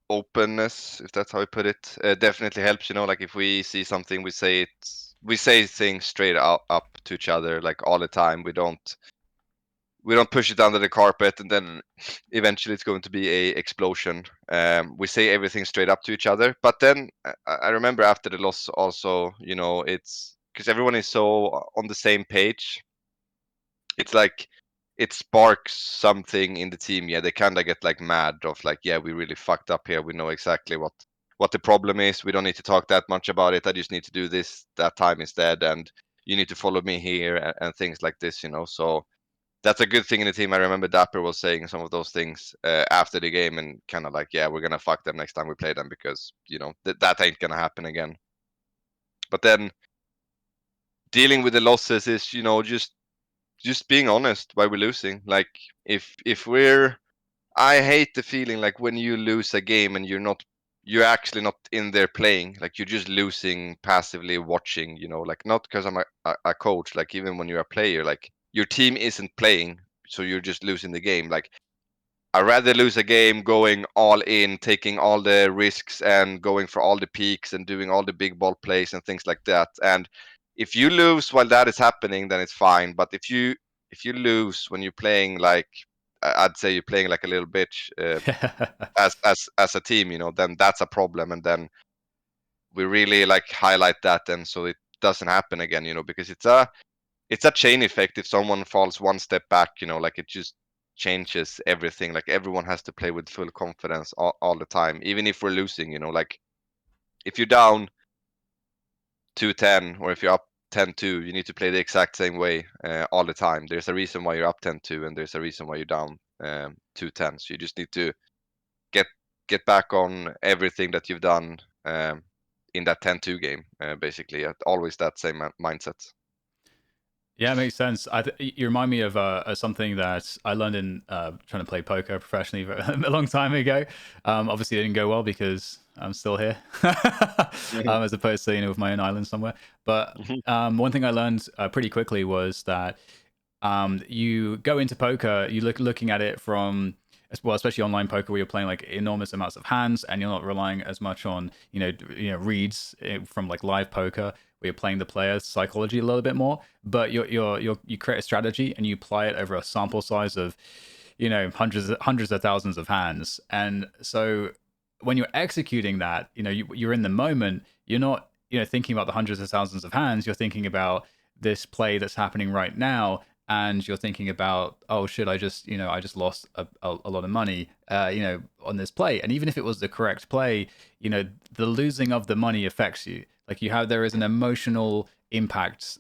openness, if that's how I put it, definitely helps. Like if we see something, we say things straight up to each other, like all the time. We don't push it under the carpet and then eventually it's going to be a explosion. We say everything straight up to each other, but then I remember after the loss also, it's because everyone is so on the same page. It's like it sparks something in the team. Yeah, they kind of get like mad of like, yeah, we really fucked up here. We know exactly what the problem is. We don't need to talk that much about it. I just need to do this that time instead, and you need to follow me here and things like this. So that's a good thing in the team. I remember dapr was saying some of those things after the game, and kind of like, yeah, we're gonna fuck them next time we play them because that ain't gonna happen again. But then dealing with the losses is just being honest why we're losing. Like if we're I hate the feeling like when you lose a game and you're actually not in there playing, like you're just losing passively watching, like not because I'm a coach, like even when you're a player, like your team isn't playing, so you're just losing the game. Like I'd rather lose a game going all in, taking all the risks and going for all the peaks and doing all the big ball plays and things like that. And if you lose while that is happening, then it's fine. But if you lose when you're playing like I'd say you're playing like a little bitch as a team, then that's a problem. And then we really like highlight that, and so it doesn't happen again, because it's a chain effect. If someone falls one step back, like it just changes everything. Like everyone has to play with full confidence all the time, even if we're losing. Like if you're down 2-10 or if you're up 10-2, you need to play the exact same way all the time. There's a reason why you're up 10-2, and there's a reason why you're down 2-10. So you just need to get get back on everything that you've done in that 10-2 game. Basically, always that same mindset. Yeah, it makes sense. You remind me of something that I learned in trying to play poker professionally a long time ago. Obviously, it didn't go well because I'm still here, Mhm. as opposed to with my own island somewhere. But Mhm. one thing I learned pretty quickly was that you go into poker, you looking at it from well, especially online poker where you're playing like enormous amounts of hands and you're not relying as much on reads from like live poker where you're playing the player's psychology a little bit more, but you create a strategy and you apply it over a sample size of hundreds of thousands of hands. And so when you're executing that, you're in the moment. You're not thinking about the hundreds of thousands of hands. You're thinking about this play that's happening right now, and you're thinking about, oh shit, I just lost a lot of money on this play. And even if it was the correct play, the losing of the money affects you. Like there is an emotional impact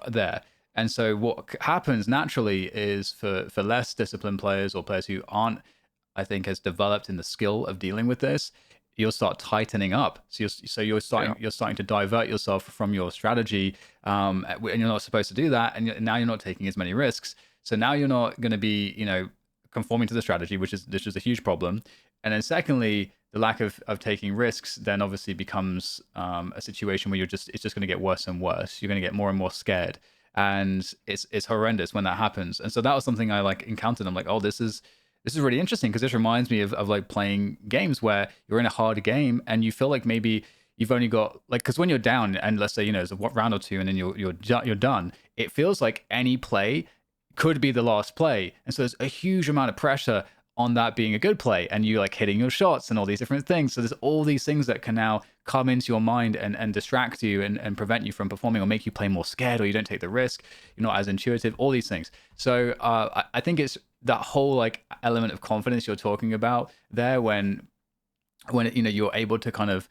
there. And so what happens naturally is for less disciplined players or players who aren't, I think, has developed in the skill of dealing with this, you'll start tightening up. Yeah. You're starting to divert yourself from your strategy, and you're not supposed to do that. And now you're not taking as many risks. So now you're not going to be conforming to the strategy, which is a huge problem. And then secondly, the lack of taking risks then obviously becomes a situation where it's just going to get worse and worse. You're going to get more and more scared, and it's horrendous when that happens. And so that was something I like encountered. I'm like, oh, this is really interesting because this reminds me of like playing games where you're in a hard game and you feel like maybe you've only got like, because when you're down and let's say there's a round or two and then you're done, it feels like any play could be the last play, and so there's a huge amount of pressure on that being a good play and you like hitting your shots and all these different things. So there's all these things that can now come into your mind and distract you and prevent you from performing or make you play more scared, or you don't take the risk, you're not as intuitive, all these things. So I think it's that whole like element of confidence you're talking about there when you're able to kind of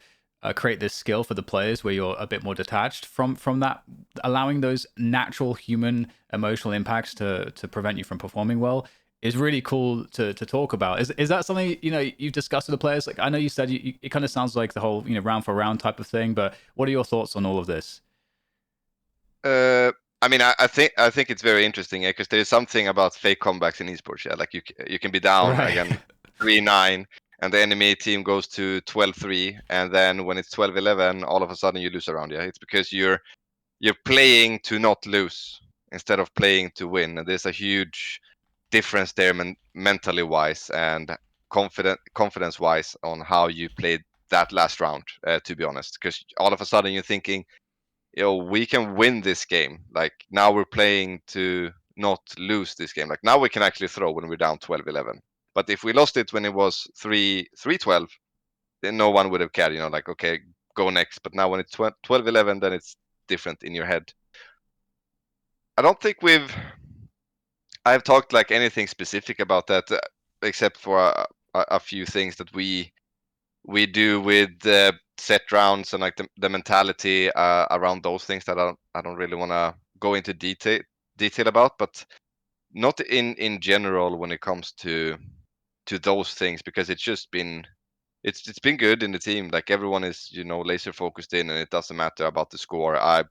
create this skill for the players where you're a bit more detached from that, allowing those natural human emotional impacts to prevent you from performing well, is really cool to talk about. Is that something you've discussed with the players? Like I know you said it kind of sounds like the whole round for round type of thing, but what are your thoughts on all of this? Uh, I mean, I think it's very interesting, because there is something about fake comebacks in esports. Yeah, like you can be down Right. again 3-9, and the enemy team goes to 12-3, and then when it's 12-11, all of a sudden you lose a round. Yeah, it's because you're playing to not lose instead of playing to win. And there's a huge difference there, mentally wise and confidence wise, on how you played that last round. To be honest, because all of a sudden you're thinking, we can win this game. Like now we're playing to not lose this game. Like now we can actually throw when we're down 12-11. But if we lost it when it was 3-12, then no one would have cared. Like, okay, go next. But now when it's 12-11, then it's different in your head. I don't think I've talked like anything specific about that, except for a few things that we do with set rounds and like the mentality around those things that I don't really want to go into detail about, but not in general when it comes to those things, because it's been good in the team. Like everyone is laser focused in, and it doesn't matter about the score. I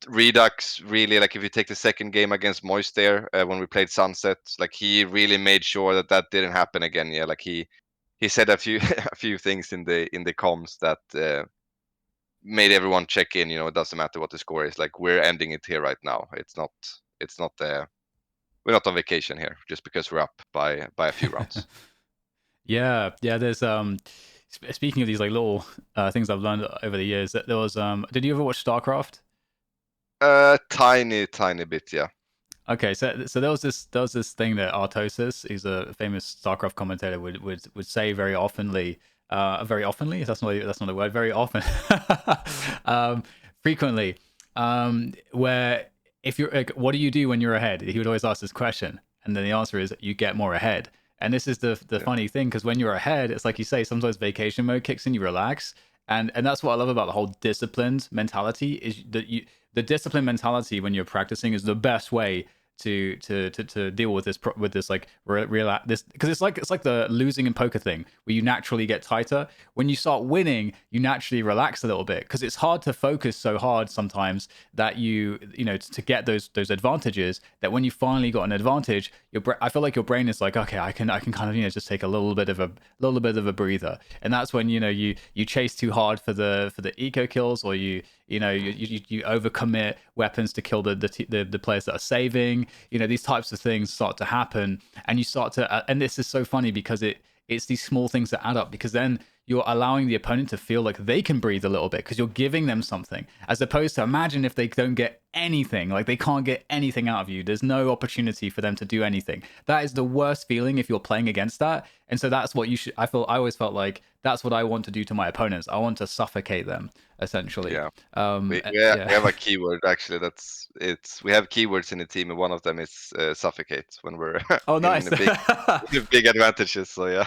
Redux really, like if you take the second game against Moist there, when we played Sunset, like he really made sure that that didn't happen again. Yeah, like he said a few a few things in the comms that made everyone check in. It doesn't matter what the score is. Like we're ending it here right now. It's not we're not on vacation here just because we're up by a few rounds. Yeah. There's speaking of these like little things I've learned over the years, that there was did you ever watch StarCraft? Tiny bit, yeah. Okay, so there was this thing that Artosis, he's a famous StarCraft commentator, would say very oftenly. That's not a word. Very often, um, frequently, where if you're like, what do you do when you're ahead? He would always ask this question, and then the answer is you get more ahead. And this is the Yeah. funny thing, because when you're ahead, it's like you say, sometimes vacation mode kicks in, you relax, and that's what I love about the whole disciplined mentality is that the disciplined mentality when you're practicing is the best way to deal with this like real this, because it's like the losing in poker thing where you naturally get tighter. When you start winning, you naturally relax a little bit, because it's hard to focus so hard sometimes that you know, to get those advantages, that when you finally got an advantage, I feel like your brain is like, okay, I can kind of, you know, just take a little bit of a breather. And that's when, you know, you chase too hard for the eco kills, or you overcommit weapons to kill the players that are saving. You know, these types of things start to happen, and you start to and this is so funny because it's these small things that add up, because then you're allowing the opponent to feel like they can breathe a little bit because you're giving them something, as opposed to, imagine if they don't get anything, like they can't get anything out of you. There's no opportunity for them to do anything. That is the worst feeling if you're playing against that. And so that's what you should, I always felt like that's what I want to do to my opponents. I want to suffocate them, essentially. Yeah. Yeah. We have a keyword actually. We have keywords in the team, and one of them is suffocate when we're Oh, in nice. big advantages. So yeah.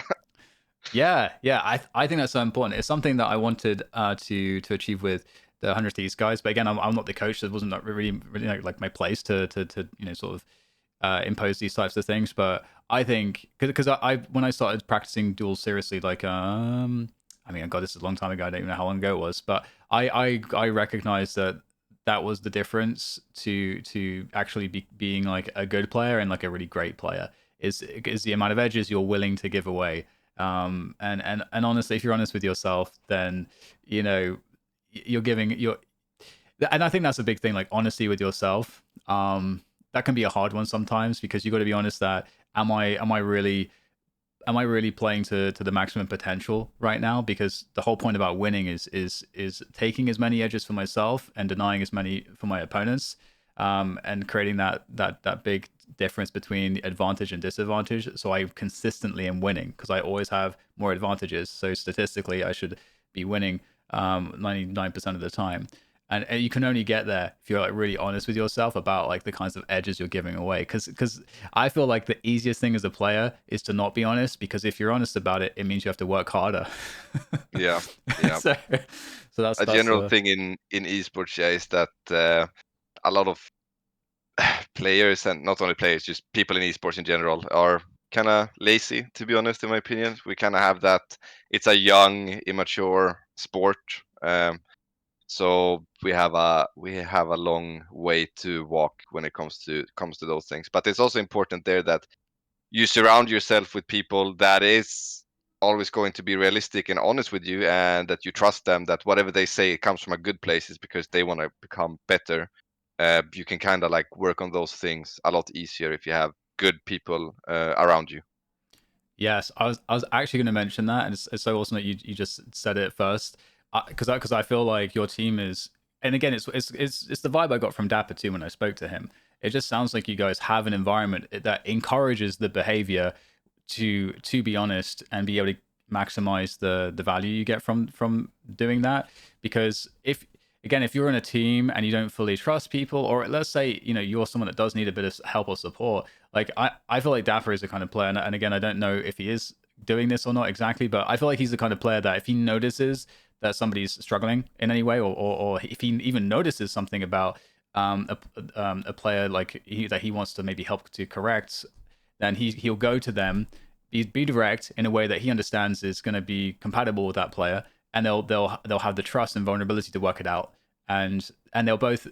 Yeah. I think that's so important. It's something that I wanted to achieve with the 100 Thieves guys. But again, I'm not the coach, so it wasn't really like my place to you know, sort of impose these types of things. But I think because I when I started practicing duels seriously, like I mean, God, this is a long time ago. I don't even know how long ago it was, but I recognized that was the difference to actually being like a good player and like a really great player, is the amount of edges you're willing to give away. And honestly, if you're honest with yourself, then you know you're giving your, and I think that's a big thing, like honesty with yourself. That can be a hard one sometimes, because you got to be honest that am I really playing to the maximum potential right now? Because the whole point about winning is taking as many edges for myself and denying as many for my opponents, and creating that big difference between advantage and disadvantage. So I consistently am winning because I always have more advantages. So statistically, I should be winning 99% of the time. And you can only get there if you're like really honest with yourself about like the kinds of edges you're giving away. Because I feel like the easiest thing as a player is to not be honest, because if you're honest about it, it means you have to work harder. Yeah. Yeah. so that's A general thing in esports, yeah, is that a lot of players, and not only players, just people in esports in general, are kind of lazy, to be honest. In my opinion, we kind of have that. It's a young, immature sport. So we have a long way to walk when it comes to those things. But it's also important there that you surround yourself with people that is always going to be realistic and honest with you, and that you trust them, that whatever they say comes from a good place, is because they want to become better. You can kind of like work on those things a lot easier if you have good people around you. Yes, I was actually going to mention that, and it's so awesome that you just said it first, because I feel like your team is, and again, it's the vibe I got from dapr too when I spoke to him. It just sounds like you guys have an environment that encourages the behavior to be honest and be able to maximize the value you get from doing that. Because if you're in a team and you don't fully trust people, or let's say, you know, you're someone that does need a bit of help or support, like I feel like dapr is the kind of player, and again, I don't know if he is doing this or not exactly, but I feel like he's the kind of player that if he notices that somebody's struggling in any way, or if he even notices something about a player like that he wants to maybe help to correct, then he'll go to them, be direct in a way that he understands is going to be compatible with that player, and they'll have the trust and vulnerability to work it out, and they'll both,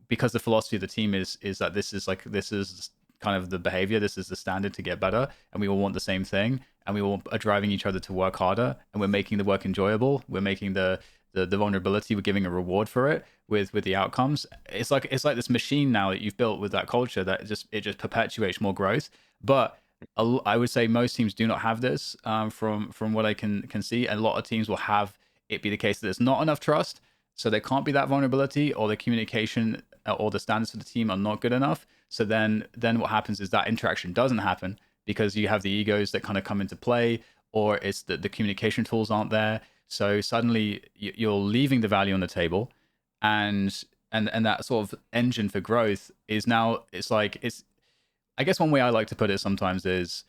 because the philosophy of the team is that this is kind of the behavior, this is the standard to get better, and we all want the same thing, and we all are driving each other to work harder, and we're making the work enjoyable, we're making the vulnerability, we're giving a reward for it with the outcomes. It's like this machine now that you've built with that culture that it just perpetuates more growth. But I would say most teams do not have this, from what I can see. And a lot of teams will have it be the case that there's not enough trust, so there can't be that vulnerability, or the communication or the standards for the team are not good enough. So then what happens is that interaction doesn't happen, because you have the egos that kind of come into play, or it's the communication tools aren't there. So suddenly you're leaving the value on the table, and that sort of engine for growth is now, it's I guess one way I like to put it sometimes is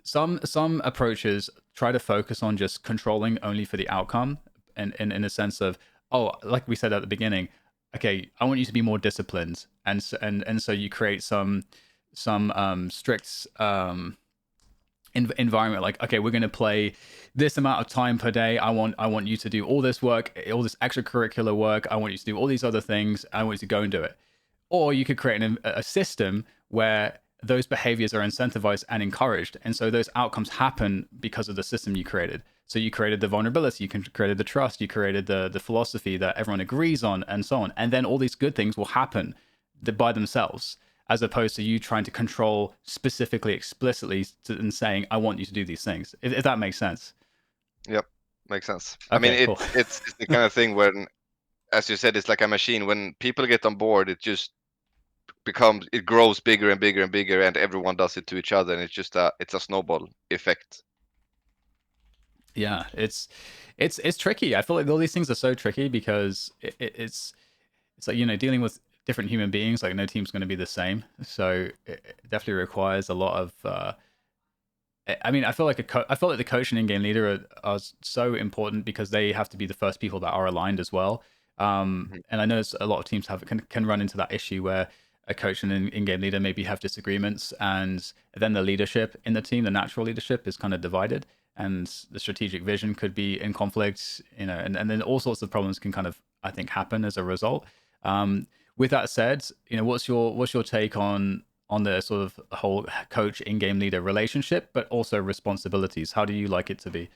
some approaches try to focus on just controlling only for the outcome, and in a sense of, oh, like we said at the beginning, okay, I want you to be more disciplined, and so you create some strict environment, like, okay, we're going to play this amount of time per day. I want you to do all this work, all this extracurricular work. I want you to do all these other things. I want you to go and do it. Or you could create a system where those behaviors are incentivized and encouraged, and so those outcomes happen because of the system you created. So you created the vulnerability, you created the trust, you created the philosophy that everyone agrees on, and so on. And then all these good things will happen by themselves, as opposed to you trying to control specifically, explicitly, and saying, "I want you to do these things." If that makes sense. Yep, makes sense. I mean, Okay, cool. it's the kind of thing when, as you said, it's like a machine. When people get on board, it just it grows bigger and bigger and bigger, and everyone does it to each other, and it's a snowball effect. Yeah, it's tricky. I feel like all these things are so tricky because it's like, dealing with different human beings. Like, no team's going to be the same, so it definitely requires a lot of I mean, I feel like the coach and in-game leader are so important because they have to be the first people that are aligned as well. Mhm. And I know a lot of teams can run into that issue where a coach and an in-game leader maybe have disagreements, and then the leadership in the team, the natural leadership, is kind of divided, and the strategic vision could be in conflict. And then all sorts of problems can kind of, I think, happen as a result. With that said, what's your take on the sort of whole coach in-game leader relationship, but also responsibilities? How do you like it to be?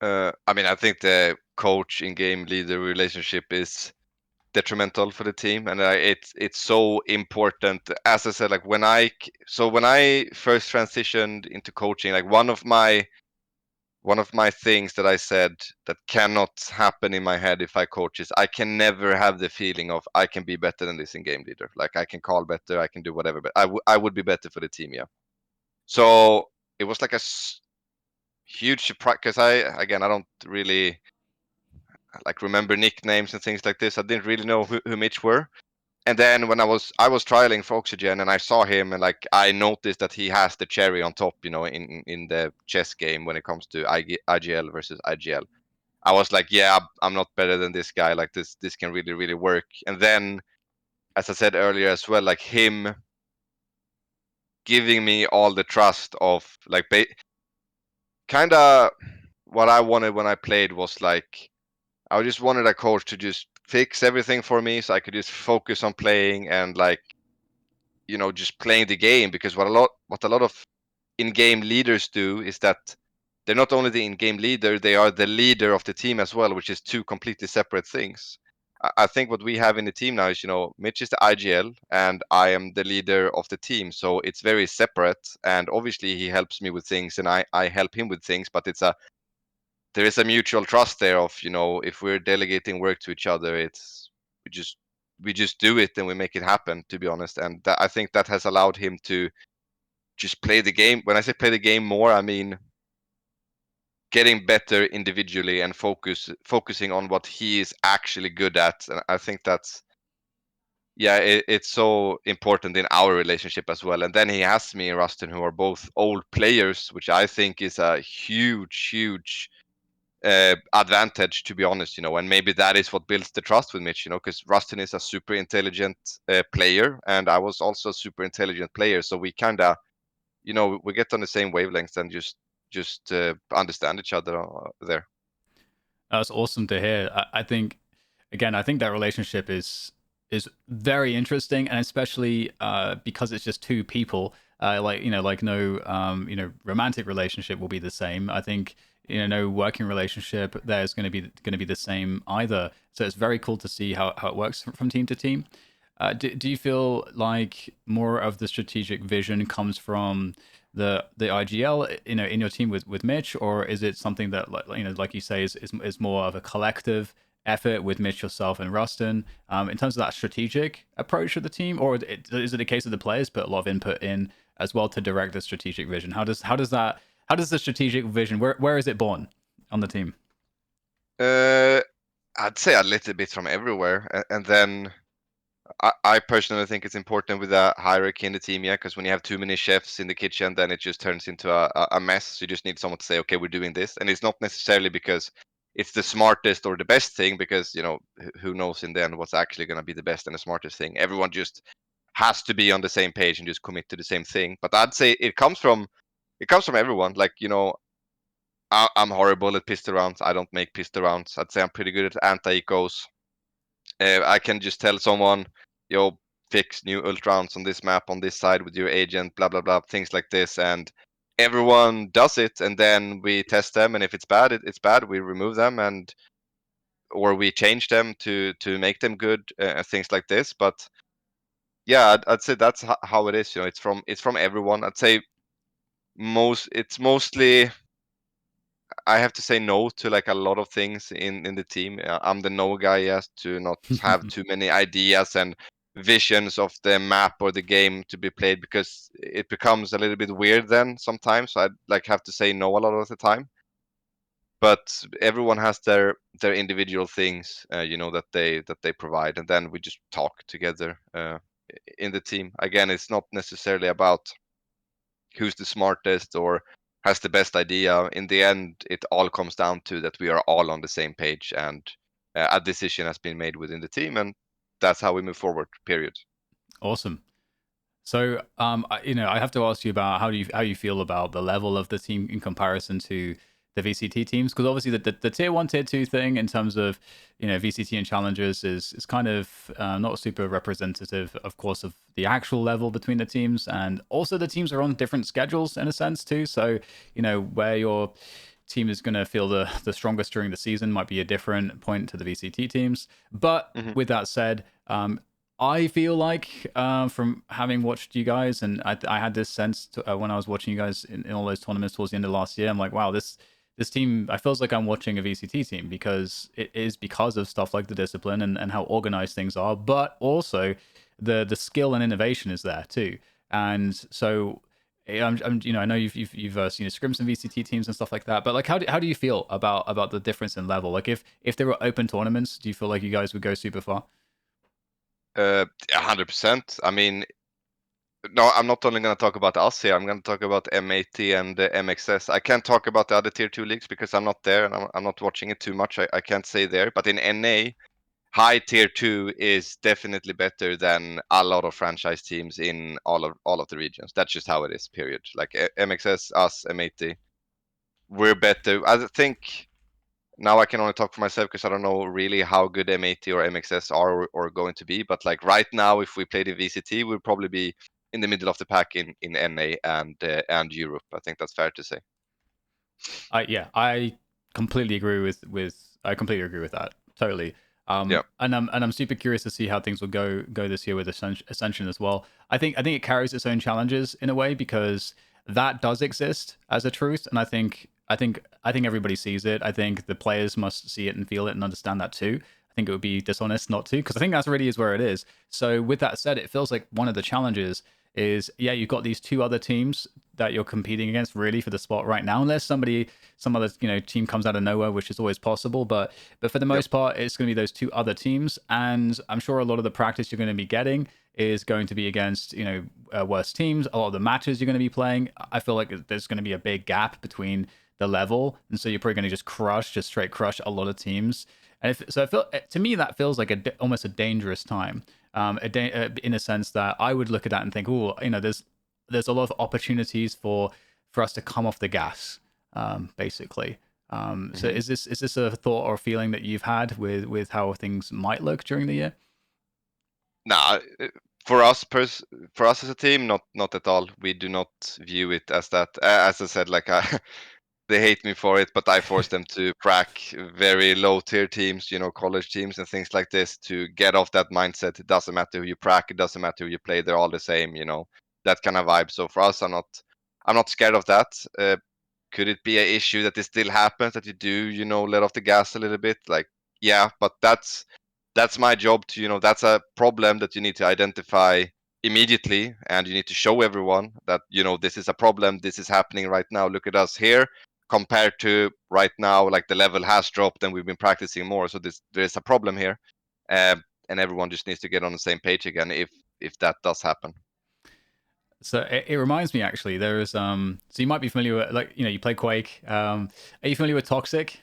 I mean, I think the coach in-game leader relationship is detrimental for the team, and it's so important. As I said, like when I first transitioned into coaching, like one of my things that I said that cannot happen in my head if I coach is I can never have the feeling of I can be better than this in-game leader. Like I can call better, I can do whatever, but I would be better for the team, yeah. So it was like huge surprise because I don't really like remember nicknames and things like this. I didn't really know who Mitch were. And then when I was trialing for Oxygen and I saw him and like I noticed that he has the cherry on top, in the chess game when it comes to IGL versus IGL. I was like, yeah, I'm not better than this guy. Like this can really really work. And then, as I said earlier as well, like him giving me all the trust of like kind of what I wanted when I played was like I just wanted a coach to just fix everything for me so I could just focus on playing and like just playing the game, because what a lot of in-game leaders do is that they're not only the in-game leader, they are the leader of the team as well, which is two completely separate things. I think what we have in the team now is, Mitch is the IGL and I am the leader of the team. So it's very separate. And obviously he helps me with things and I help him with things, but there is a mutual trust there of, if we're delegating work to each other, we just we just do it and we make it happen, to be honest. And I think that has allowed him to just play the game. When I say play the game more, I mean getting better individually and focusing on what he is actually good at. And I think that's, yeah, it's so important in our relationship as well. And then he has me and Rustin, who are both old players, which I think is a huge advantage, to be honest. And maybe that is what builds the trust with Mitch, because Rustin is a super intelligent player and I was also a super intelligent player, so we kind of, we get on the same wavelengths and just understand each other there. That's awesome to hear. I think, again, I think that relationship is very interesting, and especially because it's just two people. Like no romantic relationship will be the same. I think no working relationship there is going to be the same either. So it's very cool to see how it works from team to team. Do you feel like more of the strategic vision comes from the IGL, in your team with Mitch, or is it something that, like you say, is more of a collective effort with Mitch, yourself, and Rustin, in terms of that strategic approach of the team, or is it a case of the players put a lot of input in as well to direct the strategic vision? How does the strategic vision, where is it born on the team? uh, I'd say a little bit from everywhere, and then I personally think it's important with a hierarchy in the team, yeah, because when you have too many chefs in the kitchen, then it just turns into a mess. You just need someone to say, okay, we're doing this. And it's not necessarily because it's the smartest or the best thing, because who knows in the end what's actually going to be the best and the smartest thing. Everyone just has to be on the same page and just commit to the same thing. But I'd say it comes from everyone. Like, I'm horrible at pistol rounds. I don't make pistol rounds. I'd say I'm pretty good at anti-ecos. I can just tell someone, yo, fix new ult rounds on this map on this side with your agent, blah blah blah, things like this, and everyone does it, and then we test them, and if it's bad, it's bad. We remove them, and or we change them to make them good, things like this. But yeah, I'd say that's how it is. It's from everyone. I'd say it's mostly I have to say no to like a lot of things in the team. I'm the no guy, yes, to not have too many ideas and visions of the map or the game to be played, because it becomes a little bit weird then sometimes. So I'd like have to say no a lot of the time. But everyone has their individual things, that they provide, and then we just talk together in the team. Again, it's not necessarily about who's the smartest or has the best idea. In the end, it all comes down to that we are all on the same page, and a decision has been made within the team, and that's how we move forward. Period. Awesome. So, I have to ask you about how you feel about the level of the team in comparison to the VCT teams, because obviously the tier one, tier two thing in terms of VCT and challengers is kind of not super representative, of course, of the actual level between the teams, and also the teams are on different schedules in a sense too. So, where your team is going to feel the strongest during the season might be a different point to the VCT teams. But Hmm. with that said, I feel like from having watched you guys, and I had this sense when I was watching you guys in all those tournaments towards the end of last year. I'm like, wow, this team. I feels like I'm watching a VCT team, because it is because of stuff like the discipline and how organized things are, but also the skill and innovation is there too. And so I know you've seen scrims and VCT teams and stuff like that, but like how do you feel about the difference in level? Like if there were open tournaments, do you feel like you guys would go super far? 100%. I mean, no, I'm not only going to talk about us here. I'm going to talk about M80 and MXS. I can't talk about the other tier two leagues because I'm not there and I'm not watching it too much. I can't say there. But in NA, high tier two is definitely better than a lot of franchise teams in all of the regions. That's just how it is. Period. Like MXS, us, M80, we're better. I think now I can only talk for myself because I don't know really how good M80 or MXS are or going to be. But like right now, if we played in VCT, we'd probably be in the middle of the pack in NA and Europe. I think that's fair to say. Yeah, I completely agree I completely agree with that. Totally. Yeah. And I'm super curious to see how things will go this year with Ascension as well. I think it carries its own challenges in a way, because that does exist as a truth, and I think everybody sees it. I think the players must see it and feel it and understand that too. I think it would be dishonest not to, because I think that's really is where it is. So with that said, it feels like one of the challenges is, yeah, you've got these two other teams that you're competing against really for the spot right now, unless some other team comes out of nowhere, which is always possible. But for the Yep. most part, it's going to be those two other teams, and I'm sure a lot of the practice you're going to be getting is going to be against worse teams. A lot of the matches you're going to be playing, I feel like there's going to be a big gap between the level, and so you're probably going to just straight crush a lot of teams. And so I feel, to me, that feels like almost a dangerous time, in a sense that I would look at that and think, oh, there's a lot of opportunities for us to come off the gas, basically. So Hmm. is this a thought or feeling that you've had with how things might look during the year? Nah, for us as a team, not at all. We do not view it as that. As I said, like they hate me for it, but I force them to crack very low tier teams, college teams and things like this, to get off that mindset. It doesn't matter who you crack, it doesn't matter who you play, they're all the same, that kind of vibe. So for us, I'm not scared of that. Could it be an issue that it still happens that you do, let off the gas a little bit? Like, yeah, but that's my job to, that's a problem that you need to identify immediately, and you need to show everyone that, this is a problem, this is happening right now. Look at us here compared to right now, like the level has dropped and we've been practicing more. So there's a problem here. And everyone just needs to get on the same page again if that does happen. So it reminds me, actually, there is so you might be familiar with, like, you play Quake. Are you familiar with Toxic?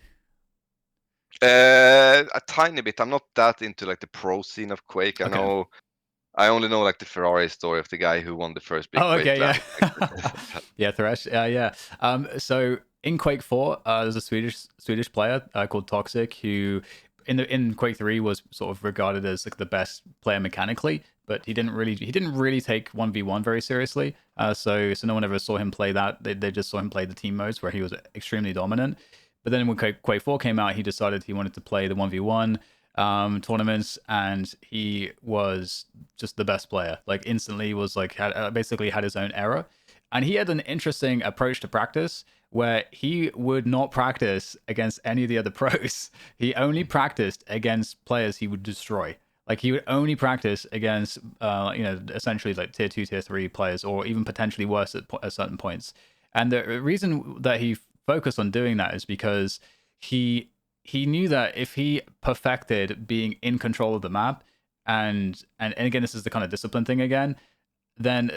A tiny bit. I'm not that into like the pro scene of Quake. Okay. I only know like the Ferrari story of the guy who won the first big Oh, Quake okay, LAN. yeah. Yeah, Thresh. Yeah. So in Quake 4, there's a Swedish player called Toxic who in Quake 3 was sort of regarded as like the best player mechanically, but he didn't really take 1v1 very seriously. So no one ever saw him play that. They just saw him play the team modes where he was extremely dominant. But then when Quake 4 came out, he decided he wanted to play the 1v1 tournaments, and he was just the best player. Like instantly was like basically had his own era, and he had an interesting approach to practice where he would not practice against any of the other pros. He only practiced against players he would destroy. Like he would only practice against, essentially like tier 2, tier 3 players, or even potentially worse at certain points. And the reason that he focused on doing that is because he he knew that if he perfected being in control of the map, and again, this is the kind of discipline thing again, then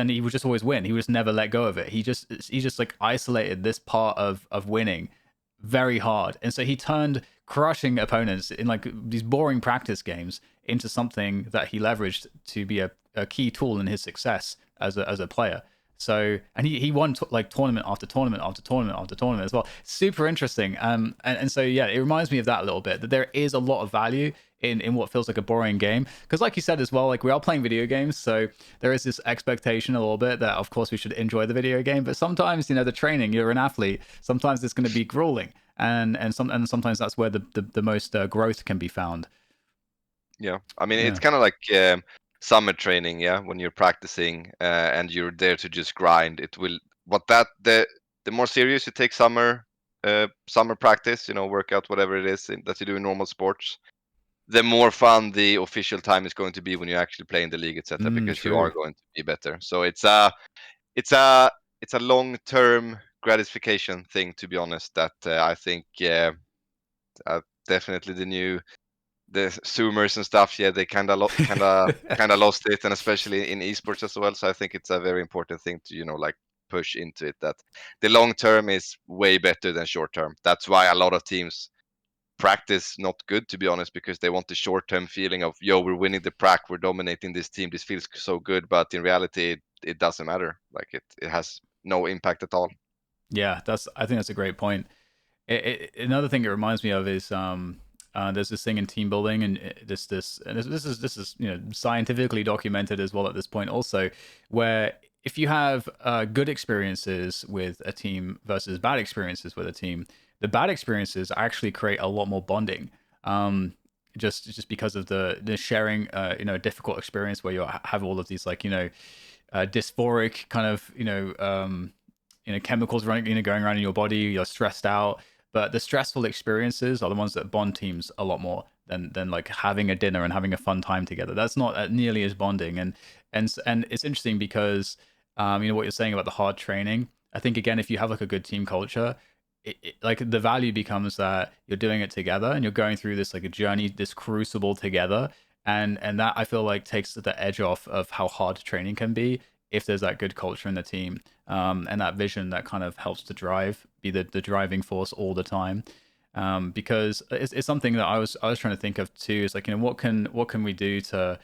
he would just always win. He would just never let go of it. He just like isolated this part of winning very hard, and so he turned crushing opponents in like these boring practice games into something that he leveraged to be a key tool in his success as a player. So, and he won like tournament after tournament after tournament after tournament as well. Super interesting. And so yeah, it reminds me of that a little bit, that there is a lot of value in what feels like a boring game, because like you said as well, like we are playing video games, so there is this expectation a little bit that of course we should enjoy the video game, but sometimes, the training, you're an athlete, sometimes it's going to be grueling, and sometimes that's where the most growth can be found. Yeah, I mean Yeah. it's kind of like summer training, yeah. When you're practicing and you're there to just grind, it will. What that the more serious you take summer practice, workout, whatever it is that you do in normal sports, the more fun the official time is going to be when you actually play in the league, etc. Because you are True. going to be better. So it's a it's a long term gratification thing, to be honest. That I think definitely the Zoomers and stuff, yeah, they kind of lost it, and especially in esports as well. So I think it's a very important thing to like push into it, that the long term is way better than short term. That's why a lot of teams practice not good, to be honest, because they want the short term feeling of, yo, we're winning the prac, we're dominating this team, this feels so good, but in reality it doesn't matter. Like it has no impact at all. Yeah, I think that's a great point. Another thing it reminds me of is there's this thing in team building, and this is scientifically documented as well at this point also, where if you have good experiences with a team versus bad experiences with a team, the bad experiences actually create a lot more bonding. Just because of the sharing, a difficult experience where you have all of these like dysphoric kind of chemicals running, going around in your body. You're stressed out, but the stressful experiences are the ones that bond teams a lot more than like having a dinner and having a fun time together. That's not nearly as bonding, and it's interesting because what you're saying about the hard training. I think again, if you have like a good team culture, like the value becomes that you're doing it together and you're going through this like a journey, this crucible together, and that I feel like takes the edge off of how hard training can be if there's that good culture in the team, and that vision that kind of helps to be the driving force all the time. Because it's something that I was trying to think of too. Is like, what can we do to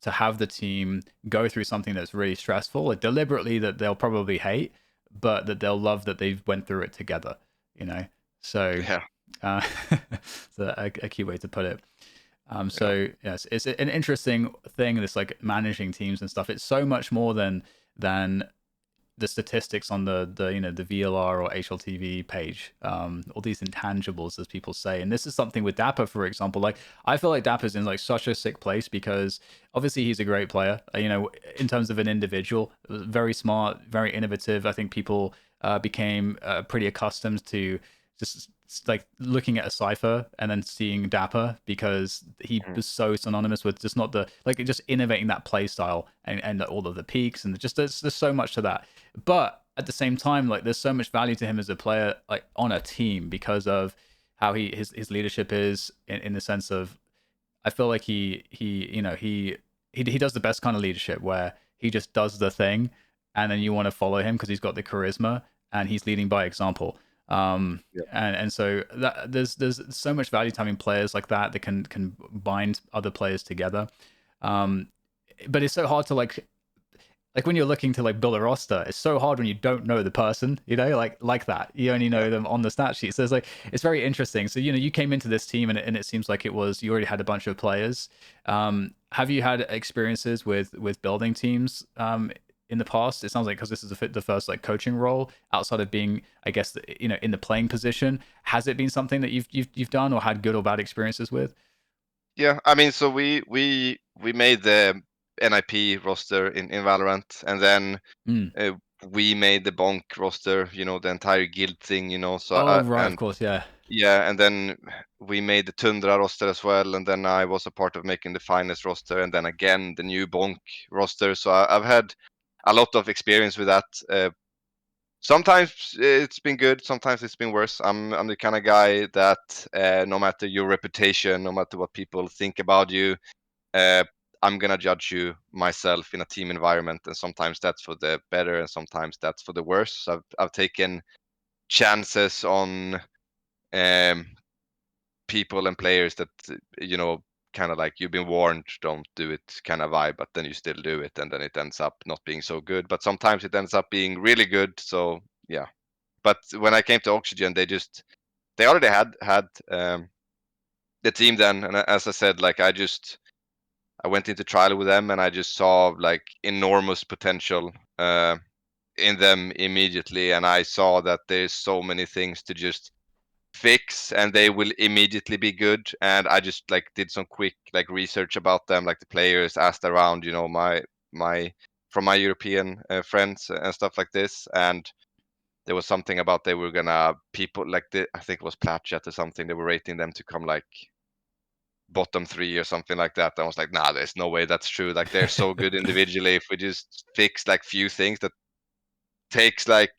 have the team go through something that's really stressful, like deliberately, that they'll probably hate, but that they'll love that they went through it together. So Yeah. uh, it's a key way to put it. Yeah. So yes, it's an interesting thing. This like managing teams and stuff. It's so much more than the statistics on the VLR or HLTV page. All these intangibles, as people say. And this is something with dapr, for example. Like I feel like dappr's in like such a sick place because obviously he's a great player. In terms of an individual, very smart, very innovative. I think people became pretty accustomed to just like looking at a cipher and then seeing dapr because he Mhm. was so synonymous with just not the like just innovating that play style and all of the peaks, and just there's so much to that. But at the same time, like there's so much value to him as a player, like on a team, because of how his leadership is in the sense of, I feel like he does the best kind of leadership where he just does the thing, and then you want to follow him because he's got the charisma and he's leading by example. Yeah. And so there's so much value to having players like that that can bind other players together. Um, but it's so hard to like when you're looking to like build a roster, it's so hard when you don't know the person, like that. You only Yeah. know them on the stat sheet. So it's like it's very interesting. So you came into this team and it seems like it was you already had a bunch of players. Have you had experiences with building teams in the past? It sounds like because this is the first like coaching role outside of being, I guess, in the playing position. Has it been something that you've done or had good or bad experiences with? Yeah, I mean, so we made the NIP roster in Valorant, and then Mm. uh, we made the bonk roster, the entire guild thing, So Oh right, of and course, yeah. yeah, and then we made the Tundra roster as well, and then I was a part of making the finest roster, and then again the new bonk roster. So I've had a lot of experience with that. Sometimes it's been good, sometimes it's been worse. I'm the kind of guy that no matter your reputation, no matter what people think about you, uh, I'm gonna judge you myself in a team environment, and sometimes that's for the better, and sometimes that's for the worse. So I've taken chances on um, people and players that kind of like you've been warned, don't do it kind of vibe, but then you still do it, and then it ends up not being so good. But sometimes it ends up being really good. So yeah. But when I came to Oxygen, they already had the team then, and as I said, like I went into trial with them, and I just saw like enormous potential in them immediately, and I saw that there's so many things to just fix, and they will immediately be good. And I just like did some quick like research about them, like the players, asked around, my from my European friends and stuff like this, and there was something about they were gonna people like I think it was Platchat or something. They were rating them to come like bottom three or something like that. I was like, nah, there's no way that's true. Like they're so good individually. If we just fix like few things that takes like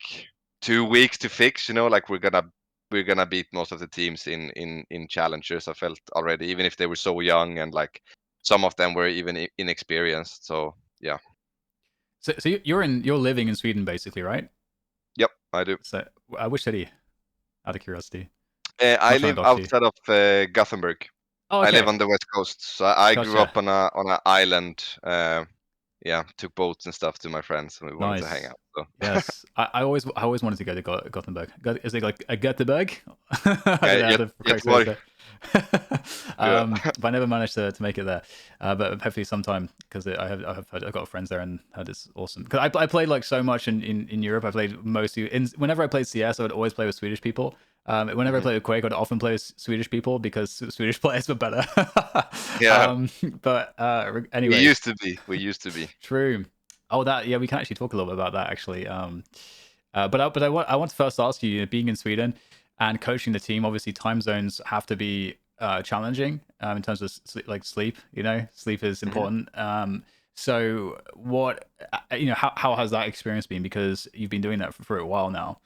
2 weeks to fix, like we're gonna beat most of the teams in challengers. I felt already, even if they were so young and like some of them were even inexperienced. So yeah, So you're living in Sweden basically, right? yep, I do. So which city? Out of curiosity. I Not trying to live dox you. outside of Gothenburg. Oh, I live okay. on the west coast, so I grew Gotcha. up on an island. Yeah, took boats and stuff to my friends, and we wanted to hang Nice. out. So Yes, I always wanted to go to Gothenburg. Is it like a Göteborg? I don't yeah, know how the correct way to Göteborg. say. Yeah. But I never managed to make it there. But hopefully sometime because I've got friends there and heard it's awesome. Because I played like so much in Europe. I played mostly whenever I played CS, I would always play with Swedish people. Whenever I Mhm. played with Quake, I'd often play with Swedish people because Swedish players were better. Yeah, But we anyway, used to be. We used to be. true. Oh, that yeah, we can actually talk a little bit about that actually. But I want to first ask you, being in Sweden and coaching the team. Obviously, time zones have to be challenging in terms of sleep. Sleep is Mhm. important. So what how has that experience been? Because you've been doing that for a while now.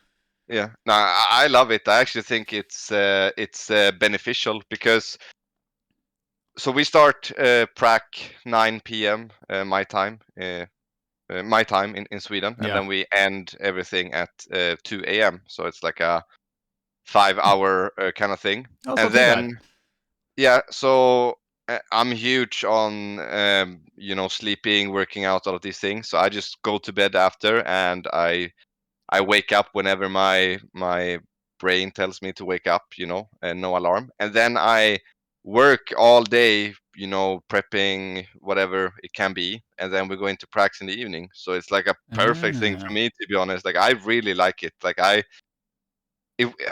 Yeah, no, I love it. I actually think it's beneficial because so we start prac 9 p.m. My time in Sweden, and Yeah. then we end everything at 2 a.m. So it's like a 5 hour kind of thing. Oh, it's And not too bad. then yeah, so I'm huge on sleeping, working out, all of these things. So I just go to bed after, and I wake up whenever my brain tells me to wake up, and no alarm. And then I work all day, prepping whatever it can be, and then we go into pracs in the evening. So it's like a perfect thing for Ah. me, to be honest. Like I really like it. Like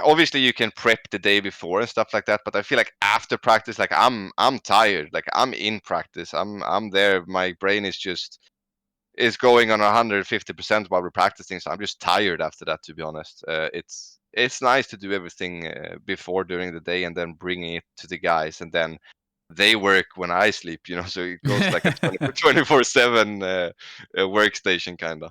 obviously you can prep the day before and stuff like that, but I feel like after practice, like I'm tired. Like I'm in practice. I'm there. My brain is going on 150% while we're practicing. So I'm just tired after that, to be honest. It's nice to do everything before during the day, and then bringing it to the guys, and then they work when I sleep. So it goes like a 24/7 workstation kind of.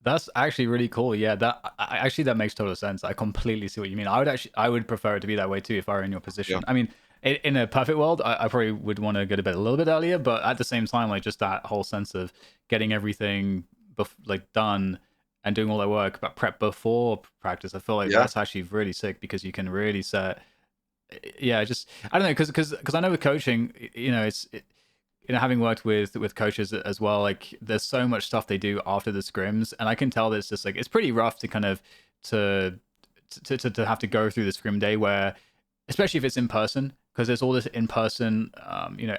That's actually really cool. Yeah, actually that makes total sense. I completely see what you mean. I would prefer it to be that way too if I were in your Yeah. position. I mean, in a perfect world, I probably would want to go to bed a little bit earlier, but at the same time, like just that whole sense of getting everything like done and doing all their work, but prep before practice. I feel like Yeah. that's actually really sick because you can really set. Yeah, just I don't know because I know with coaching, having worked with coaches as well, like there's so much stuff they do after the scrims, and I can tell that it's just like it's pretty rough to kind of to to have to go through the scrim day where, especially if it's in person, because there's all this in person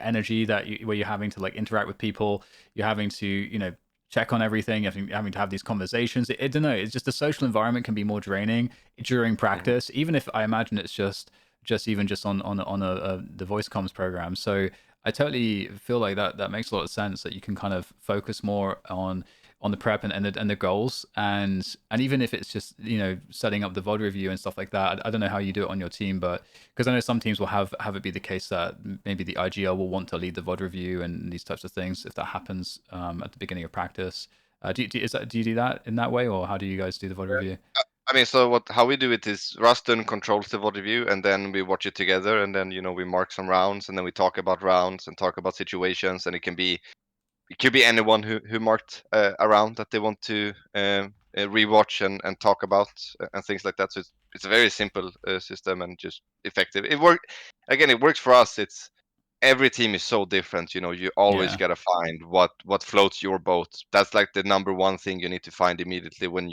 energy that where you're having to like interact with people, you're having to check on everything, having to have these conversations. I don't know, it's just the social environment can be more draining during Mhm. practice, even if I imagine it's just even just on the voice comms program. So I totally feel like that makes a lot of sense, that you can kind of focus more on the prep and the goals, and even if it's just setting up the VOD review and stuff like that. I don't know how you do it on your team, but because I know some teams will have it be the case that maybe the IGL will want to lead the VOD review and these types of things if that happens at the beginning of practice. Do you do that in that way, or how do you guys do the VOD review? I mean, so how we do it is Ruston controls the VOD review, and then we watch it together, and then we mark some rounds, and then we talk about rounds and talk about situations, and it could be anyone who marked a round that they want to rewatch and talk about and things like that. So it's a very simple system and just effective. It works for us. It's every team is so different. You always Yeah. gotta find what floats your boat. That's like the number one thing you need to find immediately when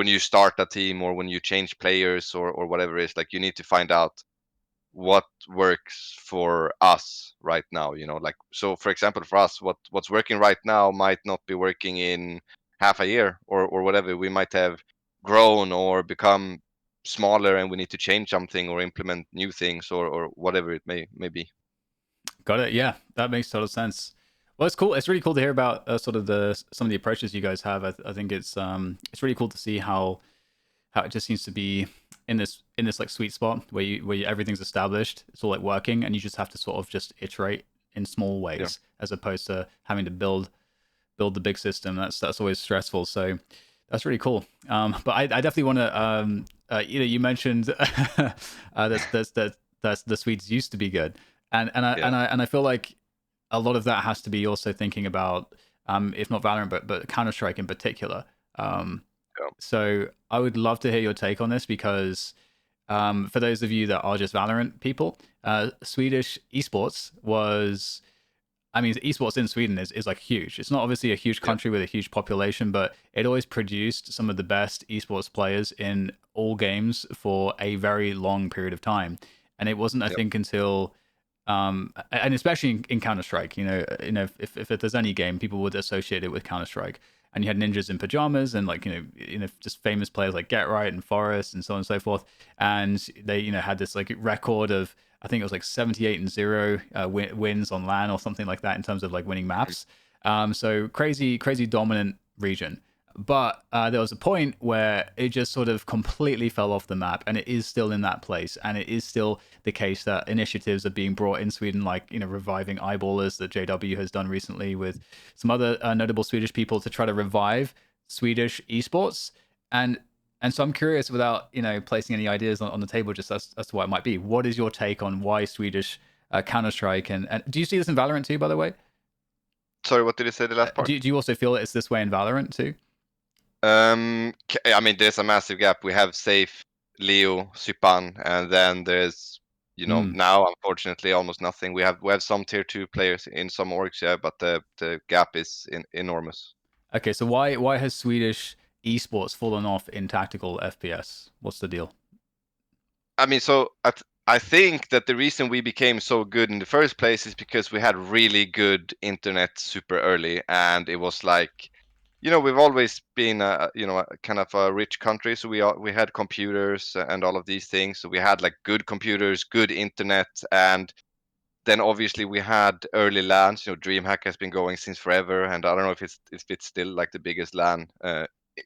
you start a team or when you change players or whatever it is. Like you need to find out what works for us right now. Like, so for example, for us, what's working right now might not be working in half a year or whatever. We might have grown or become smaller and we need to change something or implement new things or whatever it may be. Got it. Yeah, that makes total sense. Well, it's cool. It's really cool to hear about sort of some of the approaches you guys have. I think it's really cool to see how it just seems to be in this like sweet spot where everything's established. It's all like working, and you just have to sort of just iterate in small Yeah. ways as opposed to having to build the big system. That's always stressful. So that's really cool. But I definitely want to. You mentioned that's the Swedes used to be good, Yeah. and I feel like a lot of that has to be also thinking about, if not Valorant, but Counter Strike in particular. Um, Yeah. so I would love to hear your take on this because, for those of you that are just Valorant people, Swedish esports was, I mean, esports in Sweden is like huge. It's not obviously a huge Yeah. country with a huge population, but it always produced some of the best esports players in all games for a very long period of time. And it wasn't, I Yeah. think, until and especially in Counter Strike, if there's any game, people would associate it with Counter Strike. And you had ninjas in pajamas and like just famous players like Get Right and Forest and so on and so forth. And they had this like record of, I think it was like 78-0 wins on LAN or something like that in terms of like winning Mhm. maps. So crazy, crazy dominant region. But there was a point where it just sort of completely fell off the map, and it is still in that place. And it is still the case that initiatives are being brought in Sweden, like reviving eyeballers that JW has done recently with some other notable Swedish people to try to revive Swedish esports. And so I'm curious, without placing any ideas on the table, just as to why it might be. What is your take on why Swedish Counter Strike, and do you see this in Valorant too? By the way, Sorry, what did you say the last part? do you also feel it's this way in Valorant too? I mean, there's a massive gap. We have Safe, Leo, Sypan, and then there's, Mm. now unfortunately almost nothing. We have some tier two players in some orgs, yeah, but the gap is enormous. Okay, so why has Swedish esports fallen off in tactical FPS? What's the deal? I mean, so I think that the reason we became so good in the first place is because we had really good internet super early, and it was like, we've always been a kind of a rich country, so we had computers and all of these things. So we had like good computers, good internet, and then obviously we had early LANs. DreamHack has been going since forever, and I don't know if it's still like the biggest LAN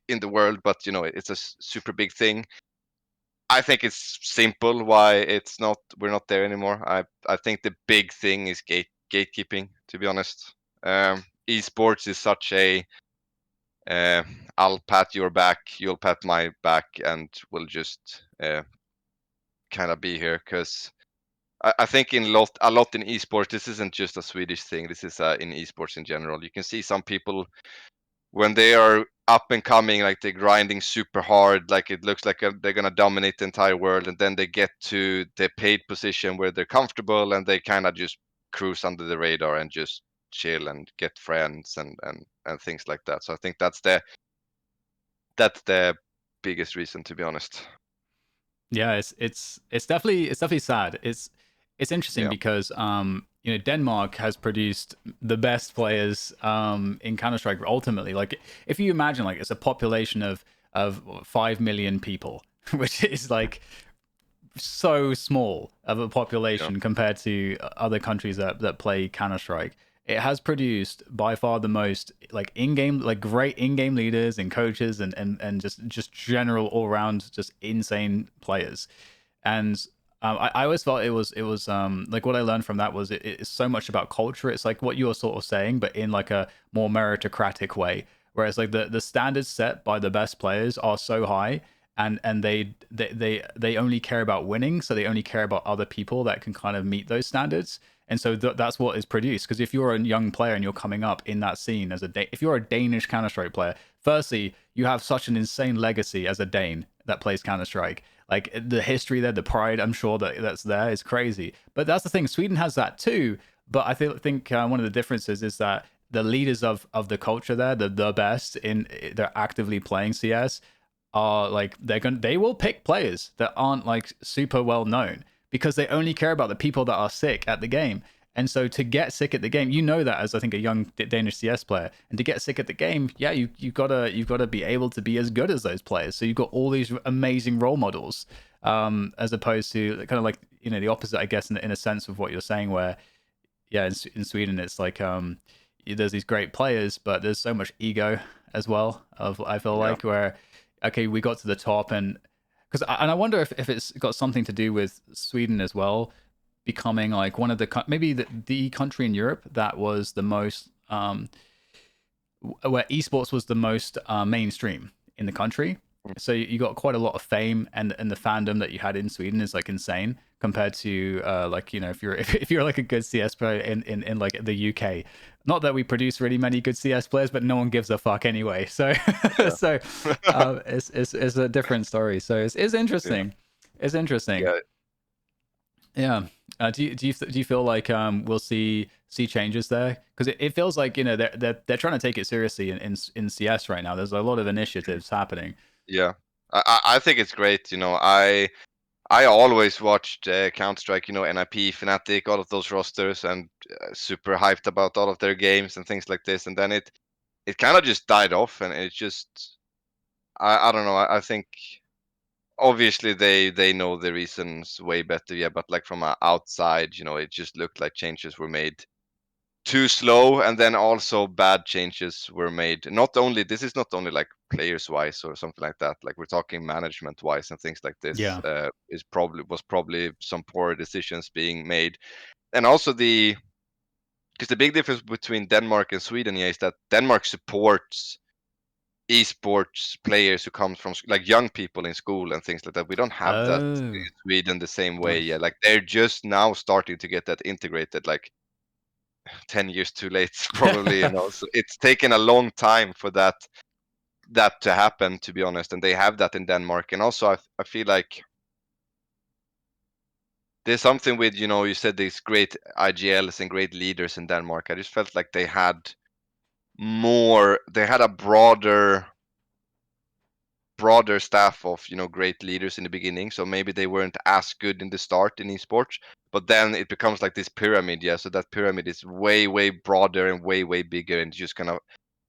in the world, but it's a super big thing. I think it's simple why we're not there anymore. I think the big thing is gatekeeping, to be honest. Esports is such a uh, I'll pat your back, you'll pat my back, and we'll just kind of be here because I think a lot in esports. This isn't just a Swedish thing. This is in esports in general. You can see some people when they are up and coming, like they're grinding super hard, like it looks like they're gonna dominate the entire world, and then they get to the paid position where they're comfortable and they kind of just cruise under the radar and just chill and get friends and things like that. So I think that's the biggest reason, to be honest. Yeah, it's definitely sad. It's interesting Yeah, because Denmark has produced the best players in Counter Strike. Ultimately, like if you imagine like it's a population of 5 million people, which is like so small of a yeah, population compared to other countries that play Counter Strike. It has produced by far the most like in-game, like great in-game leaders and coaches and just general all-round just insane players. And I always felt it was like what I learned from that was it's so much about culture. It's like what you were sort of saying, but in like a more meritocratic way. Whereas like the standards set by the best players are so high, and they only care about winning, so they only care about other people that can kind of meet those standards. And so that's what is produced. Because if you're a young player and you're coming up in that scene as if you're a Danish Counter Strike player, firstly you have such an insane legacy as a Dane that plays Counter Strike. Like the history there, the pride, I'm sure that's there is crazy. But that's the thing. Sweden has that too. But I think one of the differences is that the leaders of the culture there, the best in they're actively playing CS, are like they will pick players that aren't like super well known because they only care about the people that are sick at the game. And so to get sick at the game, you know that as I think a young Danish CS player, and to get sick at the game, yeah, you've gotta be able to be as good as those players. So you've got all these amazing role models, as opposed to kind of like the opposite, I guess, in a sense of what you're saying, where yeah, in Sweden it's like there's these great players, but there's so much ego as well. Of I feel yeah. like where okay, we got to the top, and I wonder if it's got something to do with Sweden as well becoming like one of maybe the country in Europe that was the most where esports was the most mainstream in the country. Mm. So you got quite a lot of fame, and the fandom that you had in Sweden is like insane compared to like if you're if you're like a good CS player in like the UK. Not that we produce really many good CS players, but no one gives a fuck anyway. So Yeah. so it's a different story. So it's Yeah. interesting. It's interesting. Yeah. Yeah. Do you feel like we'll see changes there? Because it feels like they're trying to take it seriously in CS right now. There's a lot of initiatives happening. Yeah. I think it's great. I always watched Counter Strike, NIP, Fnatic, all of those rosters, and super hyped about all of their games and things like this. And then it kind of just died off, and it just I don't know. I think obviously they know the reasons way better, yeah. But like from outside, it just looked like changes were made too slow, and then also bad changes were made. This is not only like players wise or something like that, like we're talking management wise and things like this. Yeah. Was probably some poor decisions being made. And also because the big difference between Denmark and Sweden, yeah, is that Denmark supports esports players who come from like young people in school and things like that. We don't have that in Oh, Sweden the same way, yeah. nice. Like they're just now starting to get that integrated, like 10 years too late probably, so it's taken a long time for that to happen, to be honest. And they have that in Denmark. And also I feel like there's something with, you said these great IGLs and great leaders in Denmark. I just felt like they had a broader staff of, great leaders in the beginning. So maybe they weren't as good in the start in esports, but then it becomes like this pyramid, yeah. So that pyramid is way way broader and way way bigger, and just kind of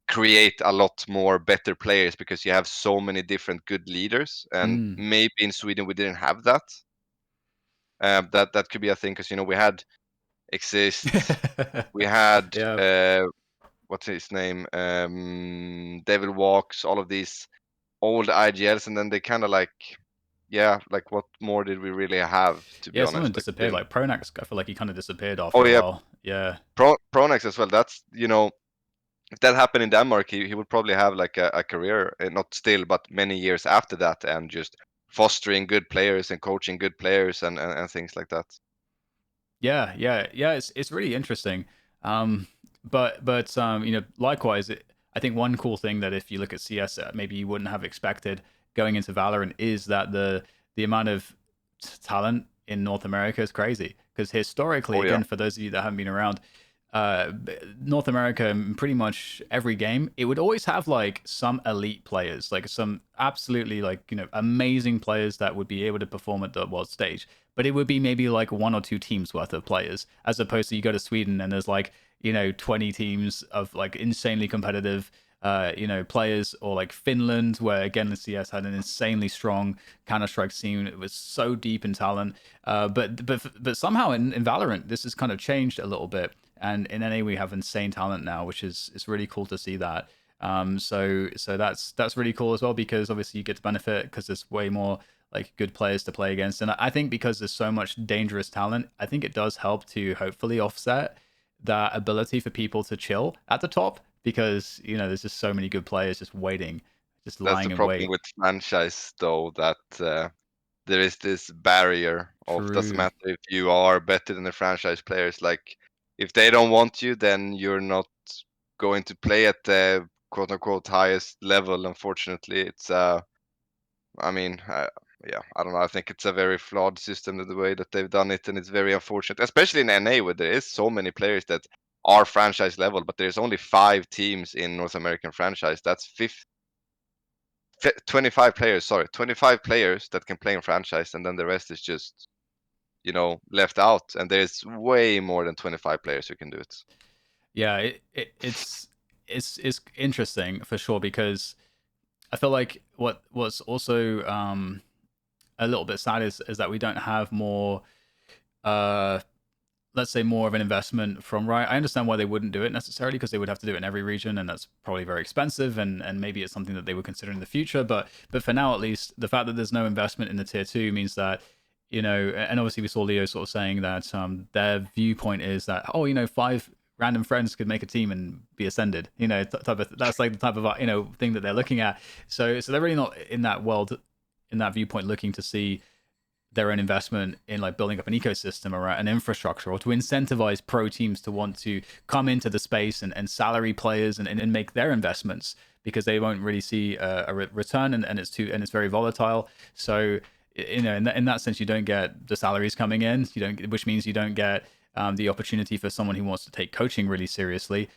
create a lot more better players because you have so many different good leaders. And Mm. maybe in Sweden we didn't have that. That could be a thing, because we had exist, we had Yeah. what's his name, Devil Walks, all of these old IGLs, and then they kind of like, yeah, like what more did we really have, to be Yeah, some of them honest? Like we disappeared. didn't. Like Pronax, I feel like he kind of disappeared Oh after a yeah, while. Yeah. Pronex as well. That's, if that happened in Denmark, he would probably have like a career, not still, but many years after that, and just fostering good players and coaching good players and things like that. Yeah. It's really interesting. But likewise, I think one cool thing that if you look at CS, maybe you wouldn't have expected going into Valorant is that the amount of talent in North America is crazy. Because historically, Oh yeah. again, for those of you that haven't been around, uh, North America, pretty much every game, it would always have like some elite players, like some absolutely like amazing players that would be able to perform at the world stage. But it would be maybe like one or two teams worth of players, as opposed to you go to Sweden and there's like 20 teams of like insanely competitive players, or like Finland, where again the CS had an insanely strong Counter-Strike scene. It was so deep in talent. But somehow in Valorant, this has kind of changed a little bit. And in NA, we have insane talent now, which is it's really cool to see that. So that's really cool as well, because obviously you get to benefit because there's way more like good players to play against. And I think because there's so much dangerous talent, I think it does help to hopefully offset that ability for people to chill at the top, because there's just so many good players just waiting, just That's the lying in problem wait. with franchise, though, that there is this barrier of doesn't True. matter if you are better than the franchise players. Like, if they don't want you, then you're not going to play at the quote unquote highest level. Unfortunately, it's I mean, yeah, I don't know. I think it's a very flawed system in the way that they've done it, and it's very unfortunate, especially in NA where there is so many players that are franchise level, but there's only 5 teams in North American franchise. That's 25 players. Sorry, 25 players that can play in franchise, and then the rest is just left out. And there's way more than 25 players who can do it. Yeah, it's interesting for sure, because I feel like what's also a little bit sad is that we don't have more uh let's say more of an investment from Riot. I understand why they wouldn't do it necessarily, because they would have to do it in every region, and that's probably very expensive, and maybe it's something that they would consider in the future. But for now, at least, the fact that there's no investment in the tier two means that and obviously we saw Leo sort of saying that their viewpoint is that, oh, 5 random friends could make a team and be ascended. That's like the type of thing that they're looking at. So they're really not in that world, in that viewpoint, looking to see their own investment in like building up an ecosystem or an infrastructure, or to incentivize pro teams to want to come into the space and salary players and make their investments, because they won't really see a return, and it's very volatile. So in that sense, you don't get the salaries coming in, which means you don't get the opportunity for someone who wants to take coaching really seriously,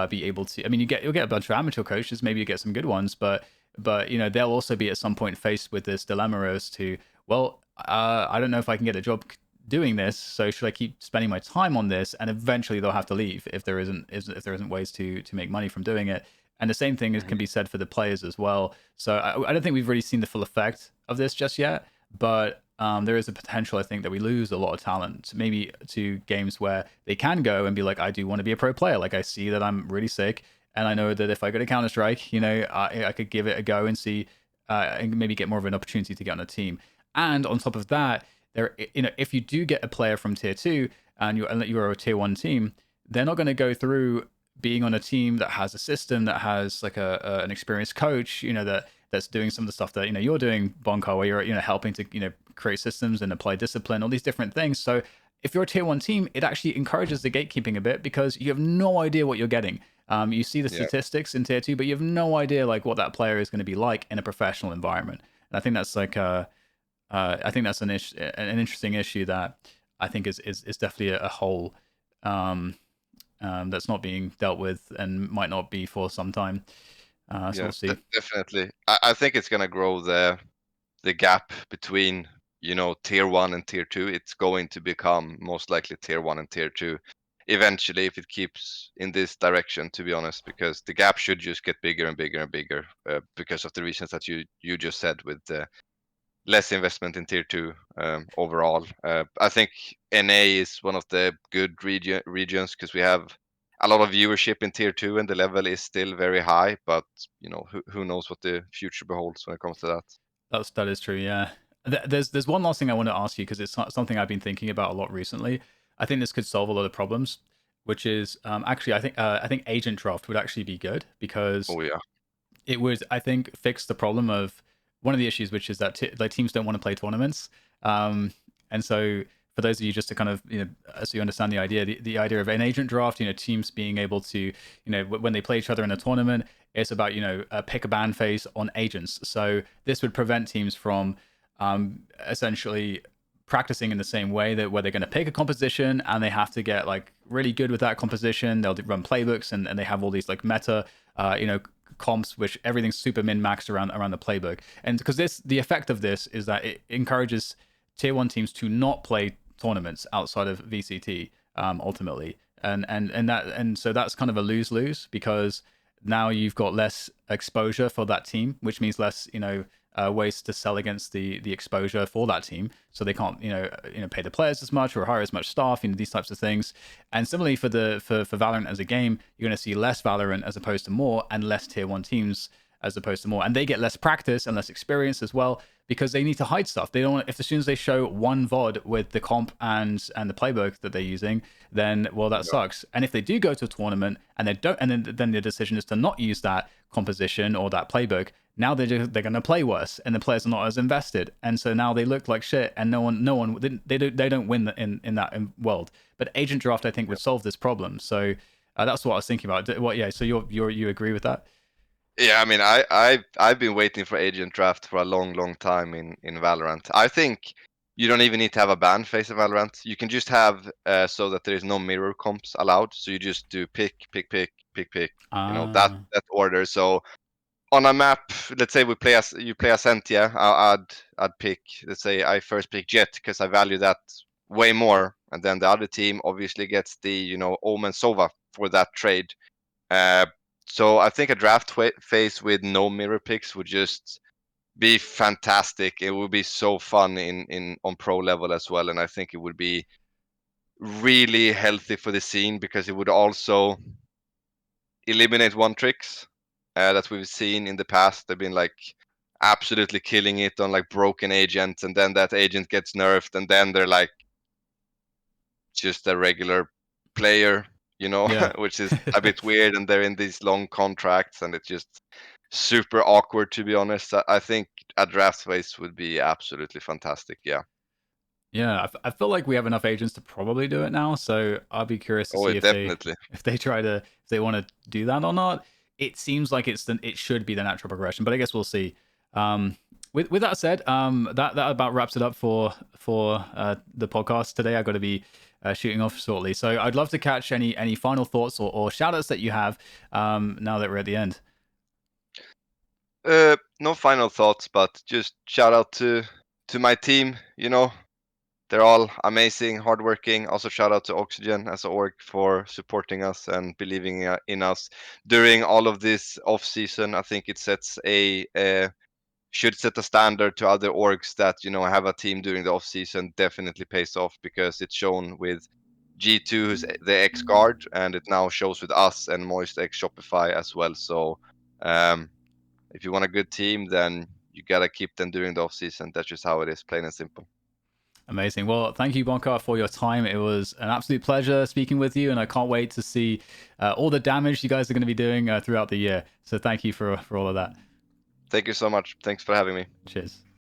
be able to. I mean, you'll get a bunch of amateur coaches, maybe you get some good ones, but they'll also be at some point faced with this dilemma as to, well, I don't know if I can get a job doing this, so should I keep spending my time on this? And eventually they'll have to leave if there isn't ways to make money from doing it. And the same thing can Mhm. be said for the players as well. So I don't think we've really seen the full effect of this just yet, but there is a potential, I think, that we lose a lot of talent, maybe to games where they can go and be like, I do want to be a pro player. Like, I see that I'm really sick, and I know that if I go to Counter Strike, I could give it a go and see, and maybe get more of an opportunity to get on a team. And on top of that, if you do get a player from tier two and you're a tier one team, they're not going to go through being on a team that has a system, that has like an experienced coach, that's doing some of the stuff that you're doing, bonkar, where you're helping to create systems and apply discipline, all these different things. So if you're a tier one team, it actually encourages the gatekeeping a bit, because you have no idea what you're getting. You see the Yeah. statistics in tier two, but you have no idea like what that player is going to be like in a professional environment. And I think that's like I think that's an interesting issue that I think is definitely a hole, um, that's not being dealt with and might not be for some time. So Yeah, we'll see. definitely. I think it's gonna grow the gap between tier one and tier two. It's going to become most likely tier one and tier two eventually, if it keeps in this direction, to be honest, because the gap should just get bigger and bigger and bigger, because of the reasons that you just said, with less investment in tier two overall. I think NA is one of the good regions, because we have a lot of viewership in tier two, and the level is still very high. But who knows what the future beholds when it comes to that. That is true. Yeah. There's one last thing I want to ask you, because it's something I've been thinking about a lot recently. I think this could solve a lot of problems, which is actually I think agent draft would actually be good, because Oh yeah, it would, I think, fix the problem of one of the issues, which is that like teams don't want to play tournaments. And so for those of you, just to kind of so you understand the idea, the idea of an agent draft, teams being able to when they play each other in a tournament, It's about a pick a ban phase on agents. So this would prevent teams from essentially practicing in the same way, that where they're going to pick a composition and they have to get like really good with that composition. They'll run playbooks, and they have all these like meta comps, which everything's super min maxed around the playbook. And because the effect of this is that it encourages tier 1 teams to not play tournaments outside of VCT, ultimately. And so that's kind of a lose-lose, because now you've got less exposure for that team, which means less ways to sell against the exposure for that team, so they can't pay the players as much or hire as much staff, these types of things. And similarly for Valorant as a game, you're going to see less Valorant as opposed to more, and less tier 1 teams as opposed to more, and they get less practice and less experience as well, because they need to hide stuff. They don't want, if as soon as they show one VOD with the comp and the playbook that they're using, then well, that sucks. And if they do go to a tournament and they don't, and then the decision is to not use that composition or that playbook, now they're going to play worse, and the players are not as invested, and so now they look like shit, and no one they don't win in that world. But agent draft, I think, would solve this problem. So that's what I was thinking about. What? Yeah. So you agree with that? Yeah, I mean, I've been waiting for agent draft for a long time in Valorant. I think you don't even need to have a ban phase of Valorant. You can just have so that there is no mirror comps allowed. So you just do pick, that order. So on a map, let's say you play a Sentia, I'd pick, let's say I first pick Jet because I value that way more, and then the other team obviously gets the Omen Sova for that trade. So I think a draft phase with no mirror picks would just be fantastic. It would be so fun on pro level as well, and I think it would be really healthy for the scene, because it would also eliminate one tricks that we've seen in the past. They've been like absolutely killing it on like broken agents, and then that agent gets nerfed, and then they're like just a regular player, Yeah. which is a bit weird, and they're in these long contracts, and it's just super awkward, to be honest. I think a draft phase would be absolutely fantastic. Yeah. Yeah, I feel like we have enough agents to probably do it now. So I'll be curious to Oh, see definitely. if they want to do that or not. It seems like it should be the natural progression, but I guess we'll see. With that said, that about wraps it up for the podcast today. I've got to be shooting off shortly, so I'd love to catch any final thoughts or shout outs that you have now that we're at the end. No final thoughts, but just shout out to my team. They're all amazing, hardworking. Also, shout out to Oxygen as a org for supporting us and believing in us during all of this off season. I think it should set a standard to other orgs that have a team during the off season. Definitely pays off, because it's shown with G2, who's the X guard, and it now shows with us and Moist X Shopify as well. So if you want a good team, then you gotta keep them during the off season. That's just how it is, plain and simple. Amazing. Well, thank you, Bonkar, for your time. It was an absolute pleasure speaking with you, and I can't wait to see all the damage you guys are going to be doing throughout the year. So thank you for all of that. Thank you so much. Thanks for having me. Cheers.